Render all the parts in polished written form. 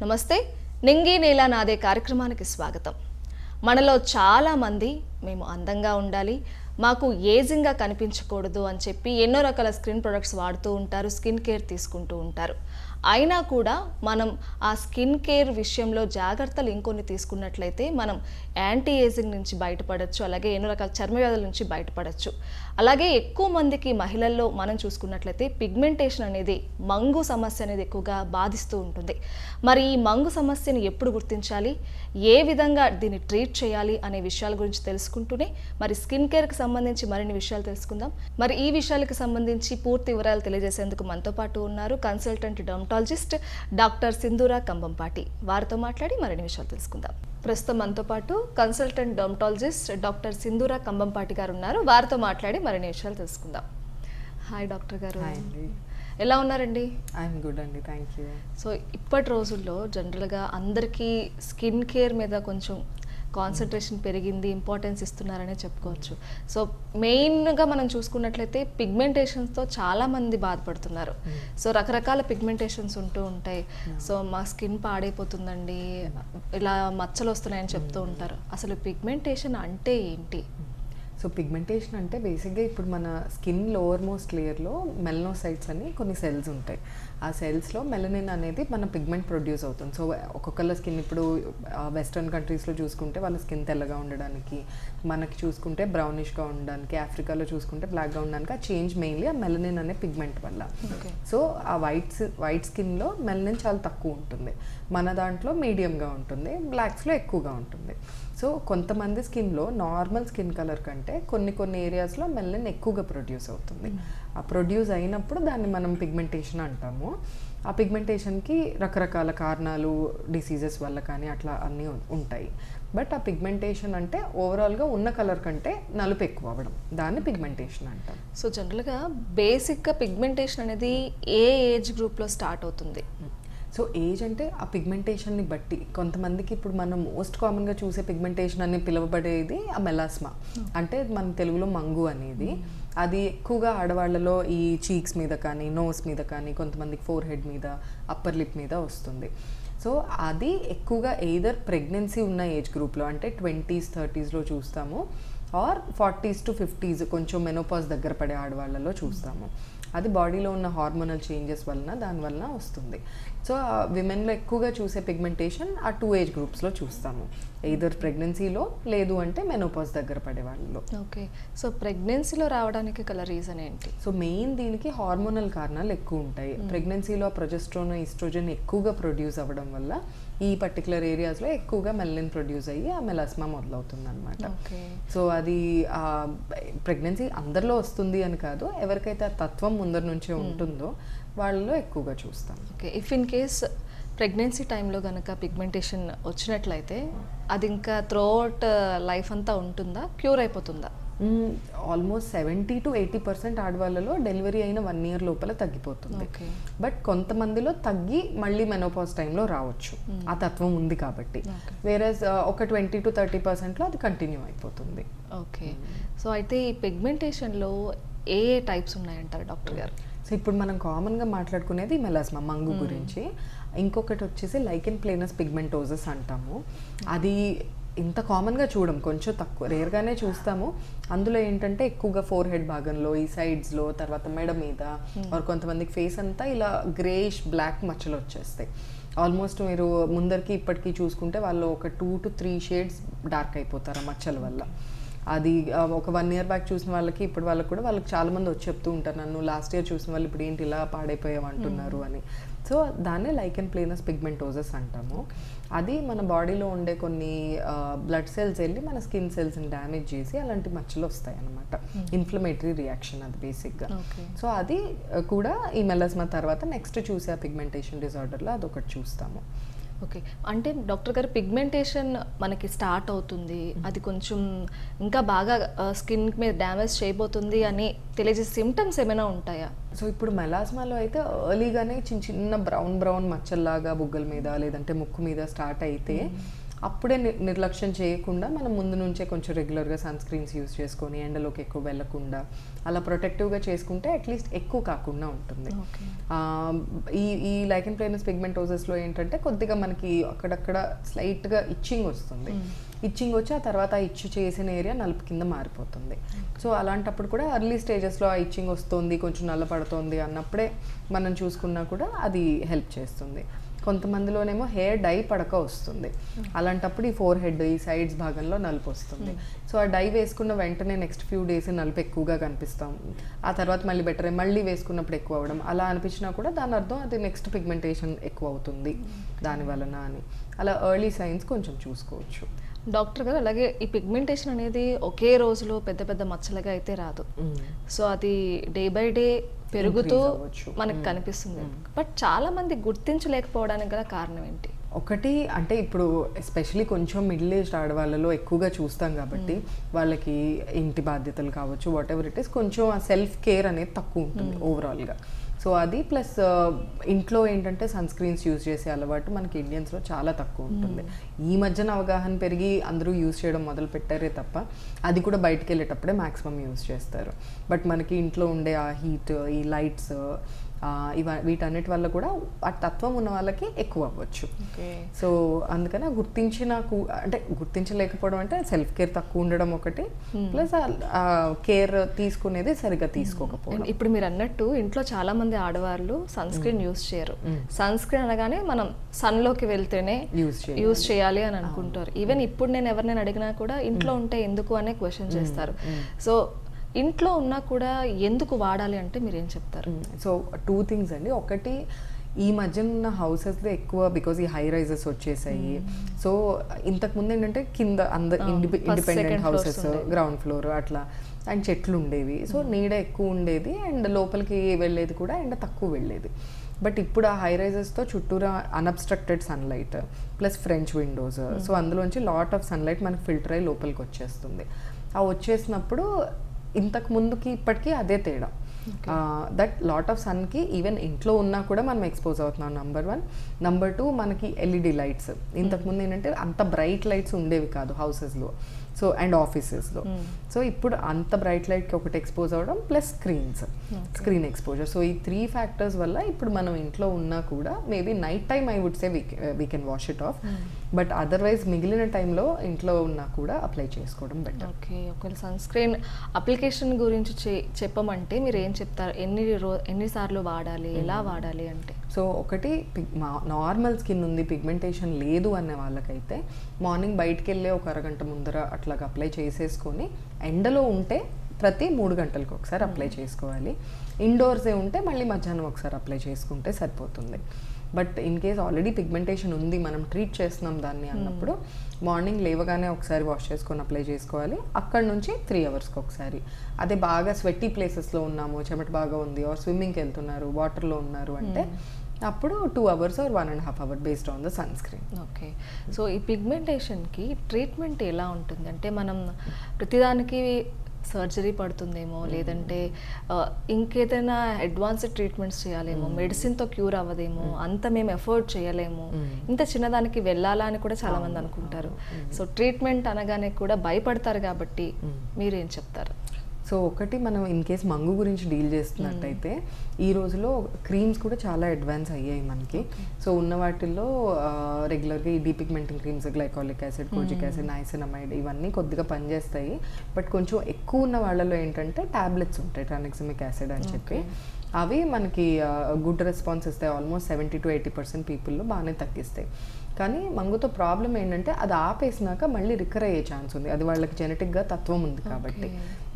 నమస్తే నింగి నేల నాదే కార్యక్రమానికి స్వాగతం. మనలో చాలా మంది మేము అందంగా ఉండాలి, మాకు ఏజింగ్గా కనిపించకూడదు అని చెప్పి ఎన్నో రకాల స్కిన్ ప్రొడక్ట్స్ వాడుతూ ఉంటారు, స్కిన్ కేర్ తీసుకుంటూ ఉంటారు. అయినా కూడా మనం ఆ స్కిన్ కేర్ విషయంలో జాగ్రత్తలు ఇంకొన్ని తీసుకున్నట్లయితే మనం యాంటీ ఏజింగ్ నుంచి బయటపడచ్చు, అలాగే ఎన్నో రకాల చర్మ వ్యాధుల నుంచి బయటపడచ్చు. అలాగే ఎక్కువ మందికి మహిళల్లో మనం చూసుకున్నట్లయితే పిగ్మెంటేషన్ అనేది, మంగు సమస్య అనేది ఎక్కువగా బాధిస్తూ ఉంటుంది. మరి ఈ మంగు సమస్యని ఎప్పుడు గుర్తించాలి, ఏ విధంగా దీన్ని ట్రీట్ చేయాలి అనే విషయాల గురించి తెలుసుకుంటూనే మరి స్కిన్ కేర్కి సంబంధించి మరిన్ని విషయాలు తెలుసుకుందాం. మరి ఈ విషయాలకు సంబంధించి పూర్తి వివరాలు తెలియజేసేందుకు మనతో పాటు ఉన్నారు కన్సల్టెంట్ డర్మటాలజిస్ట్ డాక్టర్ సింధూర కంబంపాటి. వారితో మాట్లాడి మరిన్ని విషయాలు తెలుసుకుందాం. ప్రస్తుతం మనతో పాటు కన్సల్టెంట్ డర్మటాలజిస్ట్ డాక్టర్ సింధూర కంబంపాటి గారు ఉన్నారు. వారితో మాట్లాడి మరిన్ని విషయాలు తెలుసుకుందాం. హాయ్ డాక్టర్ గారు, ఎలా ఉన్నారండి? ఐఎమ్ గుడ్ అండి, థ్యాంక్ యూ. సో ఇప్పటి రోజుల్లో జనరల్గా అందరికీ స్కిన్ కేర్ మీద కొంచెం కాన్సన్ట్రేషన్ పెరిగింది, ఇంపార్టెన్స్ ఇస్తున్నారనే చెప్పుకోవచ్చు. సో మెయిన్గా మనం చూసుకున్నట్లయితే పిగ్మెంటేషన్స్తో చాలామంది బాధపడుతున్నారు. సో రకరకాల పిగ్మెంటేషన్స్ ఉంటూ ఉంటాయి. సో మా స్కిన్ పాడైపోతుందండి, ఇలా మచ్చలు వస్తున్నాయని చెప్తూ ఉంటారు. అసలు పిగ్మెంటేషన్ అంటే ఏంటి? సో పిగ్మెంటేషన్ అంటే బేసిక్గా ఇప్పుడు మన స్కిన్ లోవర్ మోస్ట్ లేయర్లో మెలనోసైట్స్ అని కొన్ని సెల్స్ ఉంటాయి. ఆ సెల్స్లో మెలనిన్ అనేది మన పిగ్మెంట్ ప్రొడ్యూస్ అవుతుంది. సో ఒక్కొక్కళ్ళ స్కిన్ ఇప్పుడు వెస్ట్రన్ కంట్రీస్లో చూసుకుంటే వాళ్ళ స్కిన్ తెల్లగా ఉండడానికి, మనకి చూసుకుంటే బ్రౌనిష్గా ఉండడానికి, ఆఫ్రికాలో చూసుకుంటే బ్లాక్గా ఉండడానికి ఆ చేంజ్ మెయిన్లీ ఆ మెలనిన్ అనే పిగ్మెంట్ వల్ల. సో ఆ వైట్ స్కిన్లో మెలనిన్ చాలా తక్కువ ఉంటుంది, మన దాంట్లో మీడియంగా ఉంటుంది, బ్లాక్స్లో ఎక్కువగా ఉంటుంది. సో కొంతమంది స్కిన్లో నార్మల్ స్కిన్ కలర్ కంటే కొన్ని ఏరియాస్లో మెలనిన్ ఎక్కువగా ప్రొడ్యూస్ అవుతుంది. ఆ ప్రొడ్యూస్ అయినప్పుడు దాన్ని మనం పిగ్మెంటేషన్ అంటాము. ఆ పిగ్మెంటేషన్కి రకరకాల కారణాలు, డిసీజెస్ వల్ల కానీ అట్లా అన్నీ ఉంటాయి. బట్ ఆ పిగ్మెంటేషన్ అంటే ఓవరాల్గా ఉన్న కలర్ కంటే నలుపు ఎక్కువ అవ్వడం, దాన్ని పిగ్మెంటేషన్ అంటాం. సో జనరల్గా బేసిక్గా పిగ్మెంటేషన్ అనేది ఏ ఏజ్ గ్రూప్లో స్టార్ట్ అవుతుంది? సో ఏజ్ అంటే ఆ పిగ్మెంటేషన్ని బట్టి కొంతమందికి ఇప్పుడు మనం మోస్ట్ కామన్గా చూసే పిగ్మెంటేషన్ అని పిలువబడేది ఆ మెలాస్మా, అంటే మన తెలుగులో మంగు అనేది. అది ఎక్కువగా ఆడవాళ్ళలో ఈ చీక్స్ మీద కానీ, నోస్ మీద కానీ, కొంతమందికి ఫోర్ హెడ్ మీద, అప్పర్ లిప్ మీద వస్తుంది. సో అది ఎక్కువగా ఎయిదర్ ప్రెగ్నెన్సీ ఉన్న ఏజ్ గ్రూప్లో అంటే 20s 30sలో చూస్తాము, ఆర్ 40s to 50s కొంచెం మెనోపాజ్ దగ్గర పడే ఆడవాళ్ళలో చూస్తాము. అది బాడీలో ఉన్న హార్మోనల్ చేంజెస్ వలన దానివలన వస్తుంది. సో విమెన్లో ఎక్కువగా చూసే పిగ్మెంటేషన్ ఆ 2 ఏజ్ గ్రూప్స్లో చూస్తాము, ఎయిదర్ ప్రెగ్నెన్సీలో లేదు అంటే మెనోపాజ్ దగ్గర పడే వాళ్ళలో. ఓకే, సో ప్రెగ్నెన్సీలో రావడానికి గల రీజన్ ఏంటి? సో మెయిన్ దీనికి హార్మోనల్ కారణాలు ఎక్కువ ఉంటాయి. ప్రెగ్నెన్సీలో ప్రొజెస్ట్రాన్, ఈస్ట్రోజన్ ఎక్కువగా ప్రొడ్యూస్ అవ్వడం వల్ల ఈ పర్టికులర్ ఏరియాస్లో ఎక్కువగా మెలనిన్ ప్రొడ్యూస్ అయ్యి ఆ మెలాస్మా మొదలవుతుంది అనమాట. సో అది ప్రెగ్నెన్సీ అందరిలో వస్తుంది అని కాదు, ఎవరికైతే ఆ తత్వం ముందర నుంచే ఉంటుందో వాళ్ళలో ఎక్కువగా చూస్తాం. Okay, if in case pregnancy టైంలో కనుక పిగ్మెంటేషన్ వచ్చినట్లయితే అది ఇంకా త్రూఅవుట్ లైఫ్ అంతా ఉంటుందా, క్యూర్ అయిపోతుందా? ఆల్మోస్ట్ 70 to 80% ఆడవాళ్ళలో డెలివరీ అయిన 1 year లోపల తగ్గిపోతుంది. బట్ కొంతమందిలో తగ్గి మళ్ళీ మెనోపాజ్ టైంలో రావచ్చు, ఆ తత్వం ఉంది కాబట్టి. వేరేస్ ఒక 20 to 30%లో అది కంటిన్యూ అయిపోతుంది. ఓకే, సో అయితే ఈ పిగ్మెంటేషన్లో ఏ టైప్స్ ఉన్నాయంటారు డాక్టర్ గారు? సో ఇప్పుడు మనం కామన్గా మాట్లాడుకునేది మెలాస్మా, మంగు గురించి. ఇంకొకటి వచ్చేసి లైకెన్ ప్లేనస్ పిగ్మెంటోసస్ అంటాము. అది ఇంత కామన్గా చూడం, కొంచెం తక్కువ రేర్గానే చూస్తాము. అందులో ఏంటంటే ఎక్కువగా ఫోర్ హెడ్ భాగంలో, ఈ సైడ్స్లో, తర్వాత మెడ మీద, కొంతమందికి ఫేస్ అంతా ఇలా గ్రేయిష్ బ్లాక్ మచ్చలు వచ్చేస్తాయి. ఆల్మోస్ట్ మీరు ముందరికి ఇప్పటికీ చూసుకుంటే వాళ్ళు ఒక 2 to 3 shades డార్క్ అయిపోతారు ఆ మచ్చల వల్ల. అది ఒక 1 year బ్యాక్ చూసిన వాళ్ళకి ఇప్పుడు వాళ్ళకి చాలా మంది వచ్చి చెప్తూ ఉంటారు, నన్ను లాస్ట్ ఇయర్ చూసిన వాళ్ళు ఇప్పుడు ఏంటి ఇలా పాడైపోయామంటున్నారు అని. సో దాన్నే లైకెన్ ప్లేనస్ పిగ్మెంటోసస్ అంటాము. అది మన బాడీలో ఉండే కొన్ని బ్లడ్ సెల్స్ వెళ్ళి మన స్కిన్ సెల్స్ని డ్యామేజ్ చేసి అలాంటి మచ్చలు వస్తాయి అన్నమాట. ఇన్ఫ్లమేటరీ రియాక్షన్ అది బేసిక్గా. సో అది కూడా ఈ మెలాస్మా తర్వాత నెక్స్ట్ చూసే ఆ పిగ్మెంటేషన్ డిజార్డర్లో అదొకటి చూస్తాము. ఓకే, అంటే డాక్టర్ గారు పిగ్మెంటేషన్ మనకి స్టార్ట్ అవుతుంది, అది కొంచెం ఇంకా బాగా స్కిన్ మీద డ్యామేజ్ చేయబోతుంది అని తెలియజేసే సిమ్టమ్స్ ఏమైనా ఉంటాయా? సో ఇప్పుడు మెలాస్మాలో అయితే ఎర్లీగానే చిన్న చిన్న బ్రౌన్ మచ్చల్లాగా బుగ్గల మీద లేదంటే ముక్కు మీద స్టార్ట్ అయితే అప్పుడే నిర్లక్ష్యం చేయకుండా మనం ముందు నుంచే కొంచెం రెగ్యులర్గా సన్ స్క్రీన్స్ యూస్ చేసుకొని ఎండలోకి ఎక్కువ వెళ్ళకుండా అలా ప్రొటెక్టివ్గా చేసుకుంటే అట్లీస్ట్ ఎక్కువ కాకుండా ఉంటుంది. ఈ లైకెన్ ప్లేనస్ పిగ్మెంటోసిస్లో ఏంటంటే కొద్దిగా మనకి అక్కడక్కడ స్లైట్గా ఇచ్చింగ్ వస్తుంది. ఇచ్చింగ్ వచ్చి ఆ తర్వాత ఆ ఇచ్చు చేసిన ఏరియా నలుపు కింద మారిపోతుంది. సో అలాంటప్పుడు కూడా ఎర్లీ స్టేజెస్లో ఆ ఇచ్చింగ్ వస్తుంది, కొంచెం నల్ల పడుతుంది అన్నప్పుడే మనం చూసుకున్నా కూడా అది హెల్ప్ చేస్తుంది. కొంతమందిలోనేమో హెయిర్ డై పడక వస్తుంది. అలాంటప్పుడు ఈ ఫోర్ హెడ్ ఈ సైడ్స్ భాగంలో నలుపు వస్తుంది. సో ఆ డై వేసుకున్న వెంటనే నెక్స్ట్ ఫ్యూ డేస్ నలుపు ఎక్కువగా కనిపిస్తాం. ఆ తర్వాత మళ్ళీ బెటర్ మళ్ళీ వేసుకున్నప్పుడు ఎక్కువ అవ్వడం అలా అనిపించినా కూడా దాని అర్థం అది నెక్స్ట్ పిగ్మెంటేషన్ ఎక్కువ అవుతుంది దాని వలన అని. అలా ఎర్లీ సైన్స్ కొంచెం చూసుకోవచ్చు. డాక్టర్ గారు అలాగే ఈ పిగ్మెంటేషన్ అనేది ఒకే రోజులో పెద్ద పెద్ద మచ్చలుగా అయితే రాదు. సో అది డే బై డే పెరుగుతూ మనకు కనిపిస్తుంది. బట్ చాలా మంది గుర్తించలేకపోవడానికి గల కారణం ఏంటి? ఒకటి అంటే ఇప్పుడు ఎస్పెషలీ కొంచెం మిడిల్ ఏజ్డ్ ఆడవాళ్ళలో ఎక్కువగా చూస్తాం కాబట్టి వాళ్ళకి ఇంటి బాధ్యతలు కావచ్చు వాట్ ఎవర్ ఇట్ ఈస్ కొంచెం ఆ సెల్ఫ్ కేర్ అనేది తక్కువ ఉంటుంది ఓవరాల్గా. సో అది ప్లస్ ఇంట్లో ఏంటంటే సన్ స్క్రీన్స్ యూజ్ చేసే అలవాటు మనకి ఇండియన్స్లో చాలా తక్కువ ఉంటుంది. ఈ మధ్యన అవగాహన పెరిగి అందరూ యూజ్ చేయడం మొదలు పెట్టారే తప్ప అది కూడా బయటకు వెళ్ళేటప్పుడే మ్యాక్సిమం యూజ్ చేస్తారు. బట్ మనకి ఇంట్లో ఉండే ఆ హీట్ ఈ లైట్స్ వీటన్నిటి వల్ల కూడా ఆ తత్వం ఉన్న వాళ్ళకి ఎక్కువ అవ్వచ్చు. సో అందుకని అంటే గుర్తించలేకపోవడం అంటే సెల్ఫ్ కేర్ తక్కువ ఉండడం ఒకటి, ప్లస్ కేర్ తీసుకునేది సరిగ్గా తీసుకోకపోవడం. ఇప్పుడు మీరు అన్నట్టు ఇంట్లో చాలా మంది ఆడవాళ్ళు సన్ స్క్రీన్ యూజ్ చేయరు. సన్ స్క్రీన్ అనగానే మనం సన్ లోకి వెళ్తేనే యూజ్ చేయాలి అని అనుకుంటారు. ఈవెన్ ఇప్పుడు నేను ఎవరినైనా అడిగినా కూడా ఇంట్లో ఉంటే ఎందుకు అనే క్వశ్చన్ చేస్తారు. సో ఇంట్లో ఉన్నా కూడా ఎందుకు వాడాలి అంటే మీరు ఏం చెప్తారు? సో 2 థింగ్స్ అండి. ఒకటి ఈ మధ్యన ఉన్న హౌసెస్లో ఎక్కువ బికాజ్ ఈ హై రైజెస్ వచ్చేసాయి. సో ఇంతకుముందు ఏంటంటే కింద ఇండిపెండెంట్ హౌసెస్ గ్రౌండ్ ఫ్లోర్ అట్లా అండ్ చెట్లు ఉండేవి. సో నీడ ఎక్కువ ఉండేది అండ్ లోపలికి వెళ్ళేది కూడా ఎండ తక్కువ వెళ్ళేది. బట్ ఇప్పుడు ఆ హై రైజెస్తో చుట్టూరా unobstructed sunlight plus French windows, so అందులోంచి లాట్ ఆఫ్ సన్లైట్ మనకి ఫిల్టర్ అయ్యి లోపలికి వచ్చేస్తుంది. ఆ వచ్చేసినప్పుడు ఇంతకు ముందుకి ఇప్పటికీ అదే తేడా. దట్ లాట్ ఆఫ్ సన్కి ఈవెన్ ఇంట్లో ఉన్నా కూడా మనం ఎక్స్పోజ్ అవుతున్నాం నంబర్ 1. నంబర్ 2 మనకి ఎల్ఈడి లైట్స్. ఇంతకుముందు ఏంటంటే అంత బ్రైట్ లైట్స్ ఉండేవి కాదు హౌసెస్లో సో అండ్ ఆఫీసెస్లో. సో ఇప్పుడు అంత బ్రైట్ లైట్కి ఒకటి ఎక్స్పోజ్ అవ్వడం ప్లస్ స్క్రీన్ ఎక్స్పోజర్. సో ఈ 3 ఫ్యాక్టర్స్ వల్ల ఇప్పుడు మనం ఇంట్లో ఉన్నా కూడా maybe night time I would say we can wash it off, but otherwise మిగిలిన టైంలో ఇంట్లో ఉన్నా కూడా అప్లై చేసుకోవడం బెటర్. ఓకే, ఒకవేళ సన్ స్క్రీన్ అప్లికేషన్ గురించి చెప్పమంటే మీరు ఏం చెప్తారు? ఎన్నిసార్లు వాడాలి, ఎలా వాడాలి అంటే? సో ఒకటి నార్మల్ స్కిన్ ఉంది పిగ్మెంటేషన్ లేదు అనే వాళ్ళకైతే మార్నింగ్ బయటికి వెళ్ళే ఒక అరగంట ముందర అట్లాగా అప్లై చేసేసుకొని ఎండలో ఉంటే ప్రతి 3 గంటలకు ఒకసారి అప్లై చేసుకోవాలి. ఇండోర్సే ఉంటే మళ్ళీ మధ్యాహ్నం ఒకసారి అప్లై చేసుకుంటే సరిపోతుంది. But in case already pigmentation ఉంది మనం ట్రీట్ చేస్తున్నాం దాన్ని అన్నప్పుడు మార్నింగ్ లేవగానే ఒకసారి వాష్ చేసుకొని అప్లై చేసుకోవాలి. అక్కడ నుంచి 3 అవర్స్కి ఒకసారి. అదే బాగా స్వెట్టి ప్లేసెస్లో ఉన్నాము, చెమట బాగా ఉంది ఆర్ స్విమ్మింగ్కి వెళ్తున్నారు, వాటర్లో ఉన్నారు అంటే అప్పుడు 2 hours or 1.5 hour based on the sunscreen. Okay, so ఈ పిగ్మెంటేషన్కి ట్రీట్మెంట్ ఎలా ఉంటుంది? అంటే మనం ప్రతిదానికి సర్జరీ పడుతుందేమో, లేదంటే ఇంకేదైనా అడ్వాన్స్డ్ ట్రీట్మెంట్స్ చేయాలేమో, మెడిసిన్తో క్యూర్ అవ్వదేమో, అంత మేము ఎఫర్ట్ చేయలేము, ఇంత చిన్నదానికి వెళ్ళాలా అని కూడా చాలామంది అనుకుంటారు. సో ట్రీట్మెంట్ అనగానే కూడా భయపడతారు కాబట్టి మీరేం చెప్తారు? సో ఒకటి మనం ఇన్ కేస్ మంగు గురించి డీల్ చేస్తున్నట్టయితే ఈ రోజులో క్రీమ్స్ కూడా చాలా అడ్వాన్స్ అయ్యాయి మనకి. సో ఉన్న వాటిల్లో రెగ్యులర్గా ఈ డీపిగ్మెంటింగ్ creams glycolic acid, kojic acid, నైసినమైడ్ ఇవన్నీ కొద్దిగా పనిచేస్తాయి. బట్ కొంచెం ఎక్కువ ఉన్న వాళ్ళలో ఏంటంటే టాబ్లెట్స్ ఉంటాయి ట్రాన్ఎక్సిమిక్ యాసిడ్ అని చెప్పి, అవి మనకి గుడ్ రెస్పాన్స్ ఇస్తాయి. ఆల్మోస్ట్ 70 to 80% పీపుల్లో బాగానే తగ్గిస్తాయి. కానీ మంగుతో ప్రాబ్లం ఏంటంటే అది ఆపేసినాక మళ్ళీ రికర్ అయ్యే ఛాన్స్ ఉంది. అది వాళ్ళకి జెనెటిక్గా తత్వం ఉంది కాబట్టి.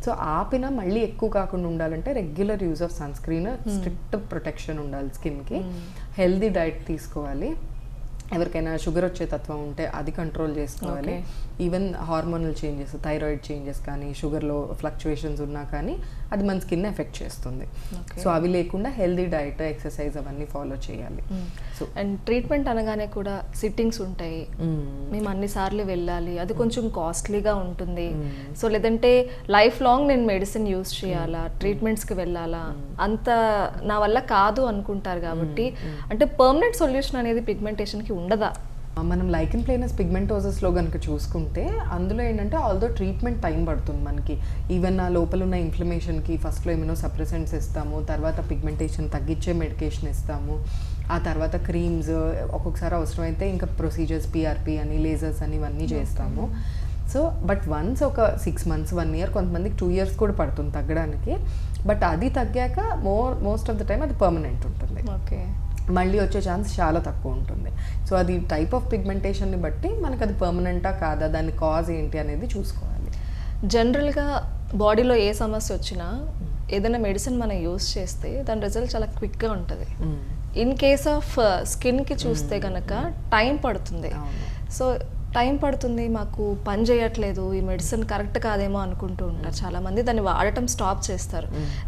సో ఆపినా మళ్ళీ ఎక్కువ కాకుండా ఉండాలంటే regular use of sunscreen, strict protection ఉండాలి స్కిన్కి, హెల్దీ డైట్ తీసుకోవాలి. ఎవరికైనా షుగర్ వచ్చే తత్వం ఉంటే అది కంట్రోల్ చేసుకోవాలి. Even hormonal changes, thyroid changes కానీ, షుగర్లో ఫ్లక్చువేషన్స్ ఉన్నా కానీ అది మన స్కిన్ ఎఫెక్ట్ చేస్తుంది. సో అవి లేకుండా హెల్దీ డైట్, ఎక్సర్సైజ్ అవన్నీ ఫాలో చేయాలి. సో అండ్ ట్రీట్మెంట్ అనగానే కూడా సిట్టింగ్స్ ఉంటాయి, మేము అన్నిసార్లు వెళ్ళాలి, అది కొంచెం కాస్ట్లీగా ఉంటుంది. సో లేదంటే లైఫ్ లాంగ్ నేను మెడిసిన్ యూజ్ చేయాలా, ట్రీట్మెంట్స్కి వెళ్ళాలా, అంత నా వల్ల కాదు అనుకుంటారు. కాబట్టి అంటే పర్మనెంట్ సొల్యూషన్ అనేది పిగ్మెంటేషన్కి ఉండదా? మనం లైకెన్ ప్లేనస్ పిగ్మెంటోసస్లో కనుక చూసుకుంటే అందులో ఏంటంటే ఆల్దో ట్రీట్మెంట్ టైం పడుతుంది మనకి. ఈవెన్ ఆ లోపల ఉన్న ఇన్ఫ్లమేషన్కి ఫస్ట్లో ఇమ్యూనో సప్రెసెంట్స్ ఇస్తాము, తర్వాత పిగ్మెంటేషన్ తగ్గించే మెడికేషన్ ఇస్తాము, ఆ తర్వాత క్రీమ్స్, ఒక్కొక్కసారి అవసరమైతే ఇంకా ప్రొసీజర్స్ పిఆర్పి అని లేజర్స్ అని ఇవన్నీ చేస్తాము. సో బట్ వన్స్ ఒక 6 months 1 year, కొంతమందికి 2 years కూడా పడుతుంది తగ్గడానికి. బట్ అది తగ్గాక మోస్ట్ ఆఫ్ ద టైం అది పర్మనెంట్ ఉంటుంది. ఓకే, మళ్ళీ వచ్చే ఛాన్స్ చాలా తక్కువ ఉంటుంది. సో అది టైప్ ఆఫ్ పిగ్మెంటేషన్ని బట్టి మనకు అది పర్మనెంటా కాదా, దాని కాజ్ ఏంటి అనేది చూసుకోవాలి. జనరల్గా బాడీలో ఏ సమస్య వచ్చినా ఏదైనా మెడిసిన్ మనం యూస్ చేస్తే దాని రిజల్ట్ చాలా క్విక్గా ఉంటుంది. ఇన్ కేస్ ఆఫ్ స్కిన్కి చూస్తే కనుక టైం పడుతుంది. సో టైం పడుతుంది, మాకు పని చేయట్లేదు, ఈ మెడిసిన్ కరెక్ట్ కాదేమో అనుకుంటూ ఉంటారు చాలామంది, దాన్ని వాడటం స్టాప్ చేస్తారు.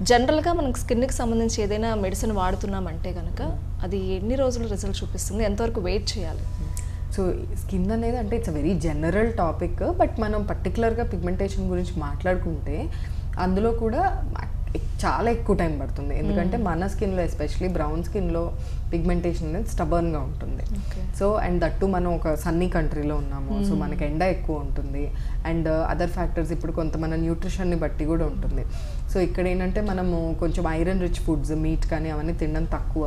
జనరల్గా మనకు స్కిన్కి సంబంధించి ఏదైనా మెడిసిన్ వాడుతున్నామంటే కనుక అది ఎన్ని రోజులు రిజల్ట్ చూపిస్తుంది, ఎంతవరకు వెయిట్ చేయాలి? సో స్కిన్ అనేది అంటే it's a very general topic. But మనం పర్టికులర్గా పిగ్మెంటేషన్ గురించి మాట్లాడుకుంటే అందులో కూడా చాలా ఎక్కువ టైం పడుతుంది. ఎందుకంటే మన స్కిన్లో ఎస్పెషలీ బ్రౌన్ స్కిన్లో పిగ్మెంటేషన్ అనేది స్టబర్న్గా ఉంటుంది. సో అండ్ దట్టు మనం ఒక సన్నీ కంట్రీలో ఉన్నాము, సో మనకి ఎండ ఎక్కువ ఉంటుంది. అండ్ అదర్ ఫ్యాక్టర్స్ ఇప్పుడు కొంత మన న్యూట్రిషన్ని బట్టి కూడా ఉంటుంది. సో ఇక్కడ ఏంటంటే మనము కొంచెం ఐరన్ రిచ్ ఫుడ్స్, మీట్ కానీ అవన్నీ తినడం తక్కువ.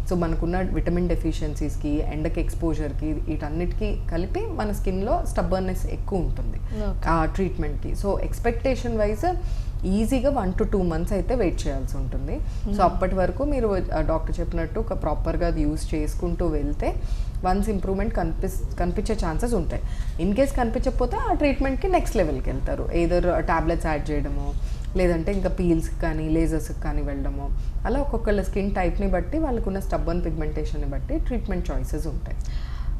సో మనకున్న విటమిన్ డెఫిషియన్సీస్కి, ఎండకి ఎక్స్పోజర్కి, వీటన్నిటికీ కలిపి మన స్కిన్లో స్టబర్నెస్ ఎక్కువ ఉంటుంది ఆ ట్రీట్మెంట్కి. సో ఎక్స్పెక్టేషన్ వైజ్ ఈజీగా 1 to 2 months అయితే వెయిట్ చేయాల్సి ఉంటుంది. సో అప్పటి వరకు మీరు డాక్టర్ చెప్పినట్టు ఒక ప్రాపర్గా అది యూస్ చేసుకుంటూ వెళ్తే వన్స్ ఇంప్రూవ్మెంట్ కనిపించే ఛాన్సెస్ ఉంటాయి. ఇన్ కేస్ కనిపించకపోతే ఆ ట్రీట్మెంట్కి నెక్స్ట్ లెవెల్కి వెళ్తారు. ఏదర్ టాబ్లెట్స్ యాడ్ చేయడము, లేదంటే ఇంకా పీల్స్కి కానీ లేజర్స్కి కానీ వెళ్ళడము. అలా ఒక్కొక్కళ్ళ స్కిన్ టైప్ని బట్టి, వాళ్ళకున్న స్టబ్బర్న్ పిగ్మెంటేషన్ని బట్టి ట్రీట్మెంట్ చాయిసెస్ ఉంటాయి.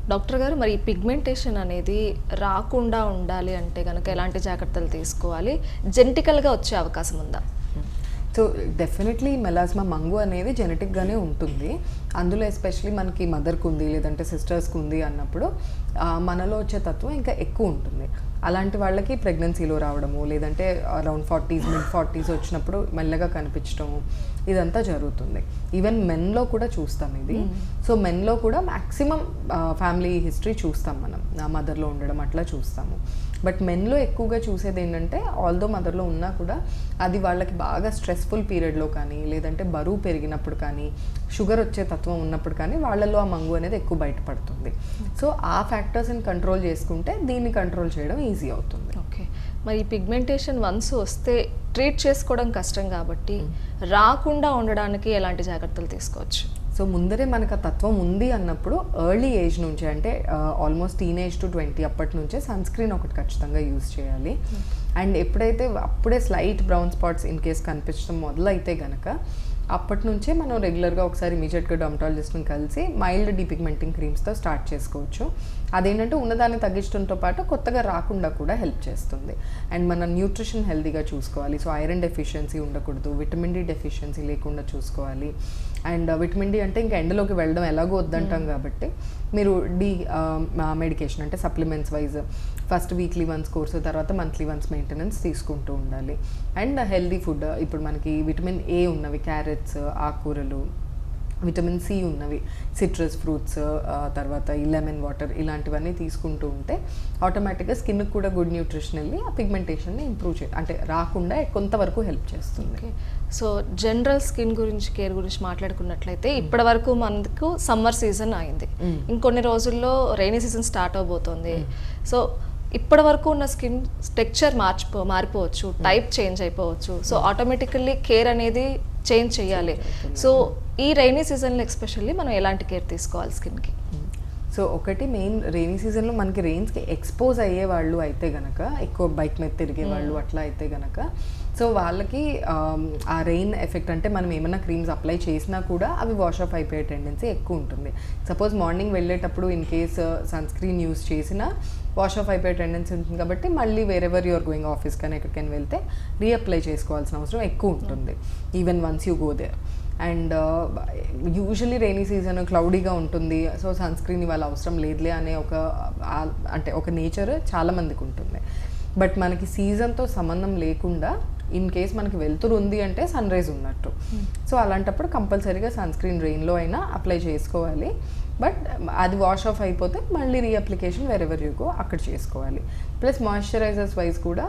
డాక్టర్ గారు, మరి ఈ పిగ్మెంటేషన్ అనేది రాకుండా ఉండాలి అంటే కనుక ఎలాంటి జాగ్రత్తలు తీసుకోవాలి? జెనెటికల్గా వచ్చే అవకాశం ఉందా? సో డెఫినెట్లీ మెలాస్మా మంగు అనేది జెనెటిక్గానే ఉంటుంది. అందులో ఎస్పెషలీ మనకి మదర్కి ఉంది, లేదంటే సిస్టర్స్కి ఉంది అన్నప్పుడు మనలో వచ్చే తత్వం ఇంకా ఎక్కువ ఉంటుంది. అలాంటి వాళ్ళకి ప్రెగ్నెన్సీలో రావడము, లేదంటే అరౌండ్ 40s mid-40s వచ్చినప్పుడు మెల్లగా కనిపించడము, ఇదంతా జరుగుతుంది. ఈవెన్ మెన్లో కూడా చూస్తాం ఇది. సో మెన్లో కూడా మ్యాక్సిమం ఫ్యామిలీ హిస్టరీ చూస్తాం మనం, మదర్లో ఉండడం అట్లా చూస్తాము. బట్ మెన్లో ఎక్కువగా చూసేది ఏంటంటే ఆల్దో మదర్లో ఉన్నా కూడా అది వాళ్ళకి బాగా స్ట్రెస్ఫుల్ పీరియడ్లో కానీ, లేదంటే బరువు పెరిగినప్పుడు కానీ, షుగర్ వచ్చే తత్వం ఉన్నప్పుడు కానీ వాళ్ళలో ఆ మంగు అనేది ఎక్కువ బయటపడుతుంది. సో ఆ ఫ్యాక్టర్స్ని కంట్రోల్ చేసుకుంటే దీన్ని కంట్రోల్ చేయడం ఈజీ అవుతుంది. ఓకే, మరి ఈ పిగ్మెంటేషన్ వన్స్ వస్తే ట్రీట్ చేసుకోవడం కష్టం కాబట్టి రాకుండా ఉండడానికి ఎలాంటి జాగ్రత్తలు తీసుకోవచ్చు? సో ముందరే మనకు ఆ తత్వం ఉంది అన్నప్పుడు ఎర్లీ ఏజ్ నుంచే, అంటే ఆల్మోస్ట్ టీనేజ్ టు 20 అప్పటి నుంచే సన్ స్క్రీన్ ఒకటి ఖచ్చితంగా యూజ్ చేయాలి. అండ్ ఎప్పుడైతే అప్పుడే slight brown spots in case కనిపించడం మొదలైతే కనుక అప్పటి నుంచే మనం రెగ్యులర్గా ఒకసారి ఇమీడియట్గా డర్మటాలజిస్ట్ని కలిసి మైల్డ్ డీపిగ్మెంటింగ్ క్రీమ్స్తో స్టార్ట్ చేసుకోవచ్చు. అదేంటంటే ఉన్నదాన్ని తగ్గించడంతో పాటు కొత్తగా రాకుండా కూడా హెల్ప్ చేస్తుంది. అండ్ మన న్యూట్రిషన్ హెల్తీగా చూసుకోవాలి. సో ఐరన్ డెఫిషియన్సీ ఉండకూడదు, విటమిన్ డి డెఫిషియన్సీ లేకుండా చూసుకోవాలి. అండ్ విటమిన్ డి అంటే ఇంకా ఎండలోకి వెళ్ళడం ఎలాగో వద్దంటాం కాబట్టి మీరు డి మెడికేషన్ అంటే supplements wise first weekly once course, తర్వాత మంత్లీ వన్స్ మెయింటెనెన్స్ తీసుకుంటూ ఉండాలి. అండ్ హెల్దీ ఫుడ్, ఇప్పుడు మనకి విటమిన్ ఏ ఉన్నవి క్యారెట్స్, ఆకుకూరలు, విటమిన్ సి ఉన్నవి సిట్రస్ ఫ్రూట్స్, తర్వాత ఈ లెమన్ వాటర్, ఇలాంటివన్నీ తీసుకుంటూ ఉంటే ఆటోమేటిక్గా స్కిన్కి కూడా గుడ్ న్యూట్రిషన్ వెళ్ళి ఆ పిగ్మెంటేషన్ని ఇంప్రూవ్ అంటే రాకుండా కొంతవరకు హెల్ప్ చేస్తుంది. సో జనరల్ స్కిన్ గురించి, కేర్ గురించి మాట్లాడుకున్నట్లయితే ఇప్పటి వరకు మనకు సమ్మర్ సీజన్ అయింది, ఇంకొన్ని రోజుల్లో రైనీ సీజన్ స్టార్ట్ అవబోతోంది. సో ఇప్పటి వరకు ఉన్న స్కిన్ టెక్స్చర్ మారిపోవచ్చు, టైప్ చేంజ్ అయిపోవచ్చు. సో ఆటోమేటికల్లీ కేర్ అనేది చేంజ్ చేయాలి. సో ఈ రైనీ సీజన్లో ఎస్పెషల్లీ మనం ఎలాంటి కేర్ తీసుకోవాలి స్కిన్కి? సో ఒకటి మెయిన్ రెయినీ సీజన్లో మనకి రెయిన్స్కి ఎక్స్పోజ్ అయ్యే వాళ్ళు అయితే గనక, ఎక్కువ బైక్ మీద తిరిగే వాళ్ళు అట్లా అయితే గనక, సో వాళ్ళకి ఆ రెయిన్ ఎఫెక్ట్ అంటే మనం ఏమైనా క్రీమ్స్ అప్లై చేసినా కూడా అవి వాష్ ఆఫ్ అయిపోయే టెండెన్సీ ఎక్కువ ఉంటుంది. సపోజ్ మార్నింగ్ వెళ్ళేటప్పుడు in case sunscreen use చేసినా వాష్ ఆఫ్ అయిపోయే టెండెన్సీ ఉంటుంది కాబట్టి మళ్ళీ వేరెవర్ యూఆర్ గోయింగ్ ఆఫీస్ కానీ ఎక్కడికైనా వెళ్తే రీఅప్లై చేసుకోవాల్సిన అవసరం ఎక్కువ ఉంటుంది, even once you go there. And usually rainy season క్లౌడీగా ఉంటుంది, సో సన్ స్క్రీన్ ఇవాళ అవసరం లేదులే అనే ఒక నేచర్ చాలామందికి ఉంటుంది. బట్ మనకి సీజన్తో సంబంధం లేకుండా ఇన్ కేస్ మనకి వెలుతురు ఉంది అంటే సన్ రైజ్ ఉన్నట్టు. సో అలాంటప్పుడు కంపల్సరీగా సన్ స్క్రీన్ రెయిన్లో అయినా అప్లై చేసుకోవాలి. బట్ అది వాష్ ఆఫ్ అయిపోతే మళ్ళీ రీఅప్లికేషన్ వెరెవర్ యూ గో అక్కడ చేసుకోవాలి. ప్లస్ మాయిశ్చరైజర్స్ వైజ్ కూడా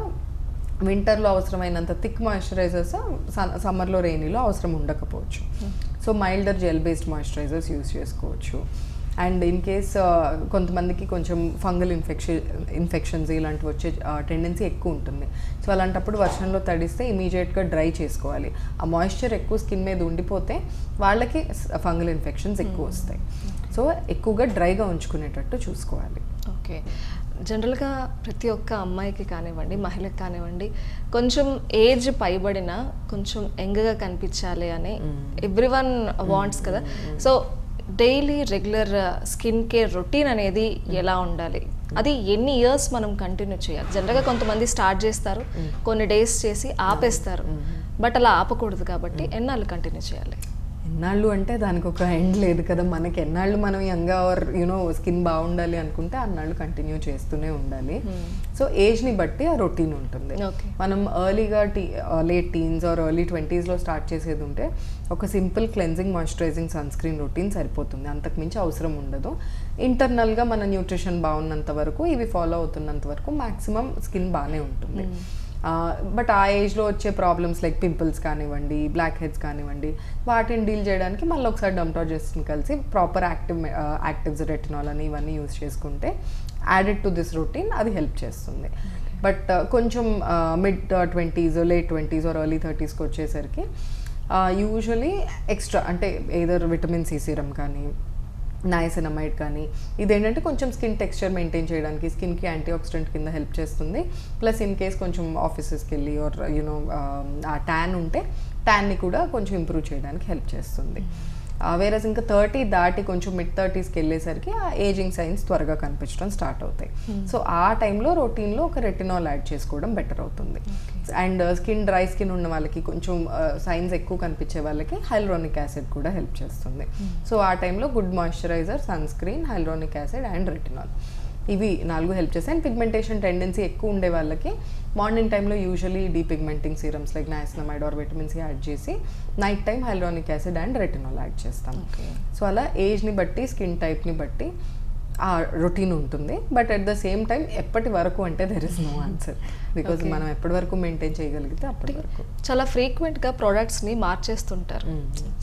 వింటర్లో అవసరమైనంత థిక్ మాయిశ్చరైజర్స్ సమ్మర్లో రెయినీలో అవసరం ఉండకపోవచ్చు. So milder gel based moisturisers use చేసుకోవచ్చు. అండ్ ఇన్ కేస్ కొంతమందికి కొంచెం ఫంగల్ ఇన్ఫెక్షన్స్ ఇలాంటివి వచ్చే టెండెన్సీ ఎక్కువ ఉంటుంది. సో అలాంటప్పుడు వర్షంలో తడిస్తే ఇమీడియట్గా డ్రై చేసుకోవాలి. ఆ మాయిశ్చర్ ఎక్కువ స్కిన్ మీద ఉండిపోతే వాళ్ళకి ఫంగల్ ఇన్ఫెక్షన్స్ ఎక్కువ వస్తాయి. సో ఎక్కువగా డ్రైగా ఉంచుకునేటట్టు చూసుకోవాలి. ఓకే. జనరల్గా ప్రతి ఒక్క అమ్మాయికి కానివ్వండి, మహిళకి కానివ్వండి, కొంచెం ఏజ్ పైబడిన కొంచెం యంగ్గా కనిపించాలి అని ఎవ్రీవన్ వాంట్స్ కదా. So daily regular skin care routine అనేది ఎలా ఉండాలి, అది ఎన్ని ఇయర్స్ మనం కంటిన్యూ చేయాలి? జనరల్గా కొంతమంది స్టార్ట్ చేస్తారు, కొన్ని డేస్ చేసి ఆపేస్తారు, బట్ అలా ఆపకూడదు కాబట్టి ఎన్నాళ్ళు కంటిన్యూ చేయాలి? ఎన్నాళ్ళు అంటే దానికి ఒక ఎండ్ లేదు కదా. మనకి ఎన్నాళ్ళు మనం యంగ్గా ఆర్ యూనో స్కిన్ బాగుండాలి అనుకుంటే అన్నాళ్ళు కంటిన్యూ చేస్తూనే ఉండాలి. సో ఏజ్ని బట్టి ఆ రొటీన్ ఉంటుంది. మనం ఎర్లీగా late teens or early 20s start చేసేది ఉంటే ఒక simple cleansing moisturising sunscreen routine సరిపోతుంది, అంతకుమించి అవసరం ఉండదు. ఇంటర్నల్గా మన న్యూట్రిషన్ బాగున్నంత వరకు, ఇవి ఫాలో అవుతున్నంత వరకు మ్యాక్సిమం స్కిన్ బాగానే ఉంటుంది. బట్ ఆ ఏజ్లో వచ్చే ప్రాబ్లమ్స్ లైక్ పింపుల్స్ కానివ్వండి, బ్లాక్ హెడ్స్ కానివ్వండి, వాటిని డీల్ చేయడానికి మళ్ళీ ఒకసారి డర్మటాలజిస్ట్ని కలిసి ప్రాపర్ యాక్టివ్స్ రెటినాల్ అని ఇవన్నీ యూస్ చేసుకుంటే యాడెడ్ టు దిస్ రొటీన్ అది హెల్ప్ చేస్తుంది. బట్ కొంచెం mid 20s late 20s or early 30sకి వచ్చేసరికి యూజువలీ ఎక్స్ట్రా అంటే ఏదర్ విటమిన్ సి సీరం కానీ, నైసినమైడ్ కానీ, ఇదేంటంటే కొంచెం స్కిన్ టెక్స్చర్ మెయింటైన్ చేయడానికి, స్కిన్కి యాంటీ ఆక్సిడెంట్ కింద హెల్ప్ చేస్తుంది. ప్లస్ ఇన్ కేస్ కొంచెం ఆఫీసెస్కి వెళ్ళి ఆర్ యూనో ఆ ట్యాన్ ఉంటే ట్యాన్ని కూడా కొంచెం ఇంప్రూవ్ చేయడానికి హెల్ప్ చేస్తుంది. వేరేస్ ఇంకా 30 దాటి కొంచెం మిడ్ 30sకి వెళ్ళేసరికి ఆ ఏజింగ్ సైన్స్ త్వరగా కనిపించడం స్టార్ట్ అవుతాయి. సో ఆ టైంలో రొటీన్లో ఒక రెటినాల్ యాడ్ చేసుకోవడం బెటర్ అవుతుంది. అండ్ డ్రై స్కిన్ ఉన్న వాళ్ళకి కొంచెం సైన్స్ ఎక్కువ కనిపించే వాళ్ళకి హైలూరోనిక్ యాసిడ్ కూడా హెల్ప్ చేస్తుంది. సో ఆ టైంలో good moisturiser, sunscreen, hyaluronic acid and retinol, ఇవి 4 హెల్ప్ చేస్తాయి. అండ్ పిగ్మెంటేషన్ టెండెన్సీ ఎక్కువ ఉండే వాళ్ళకి మార్నింగ్ టైంలో usually depigmenting serums like niacinamide or vitamin C add చేసి night time hyaluronic acid and retinol add చేస్తాం. సో అలా ఏజ్ని బట్టి, స్కిన్ టైప్ని బట్టి ఆ రొటీన్ ఉంటుంది. But at the same time ఎప్పటి వరకు అంటే there is no answer, because మనం ఎప్పటి వరకు మెయింటైన్ చేయగలిగితే అప్పటి వరకు. చాలా ఫ్రీక్వెంట్గా ప్రోడక్ట్స్ని మార్చేస్తుంటారు.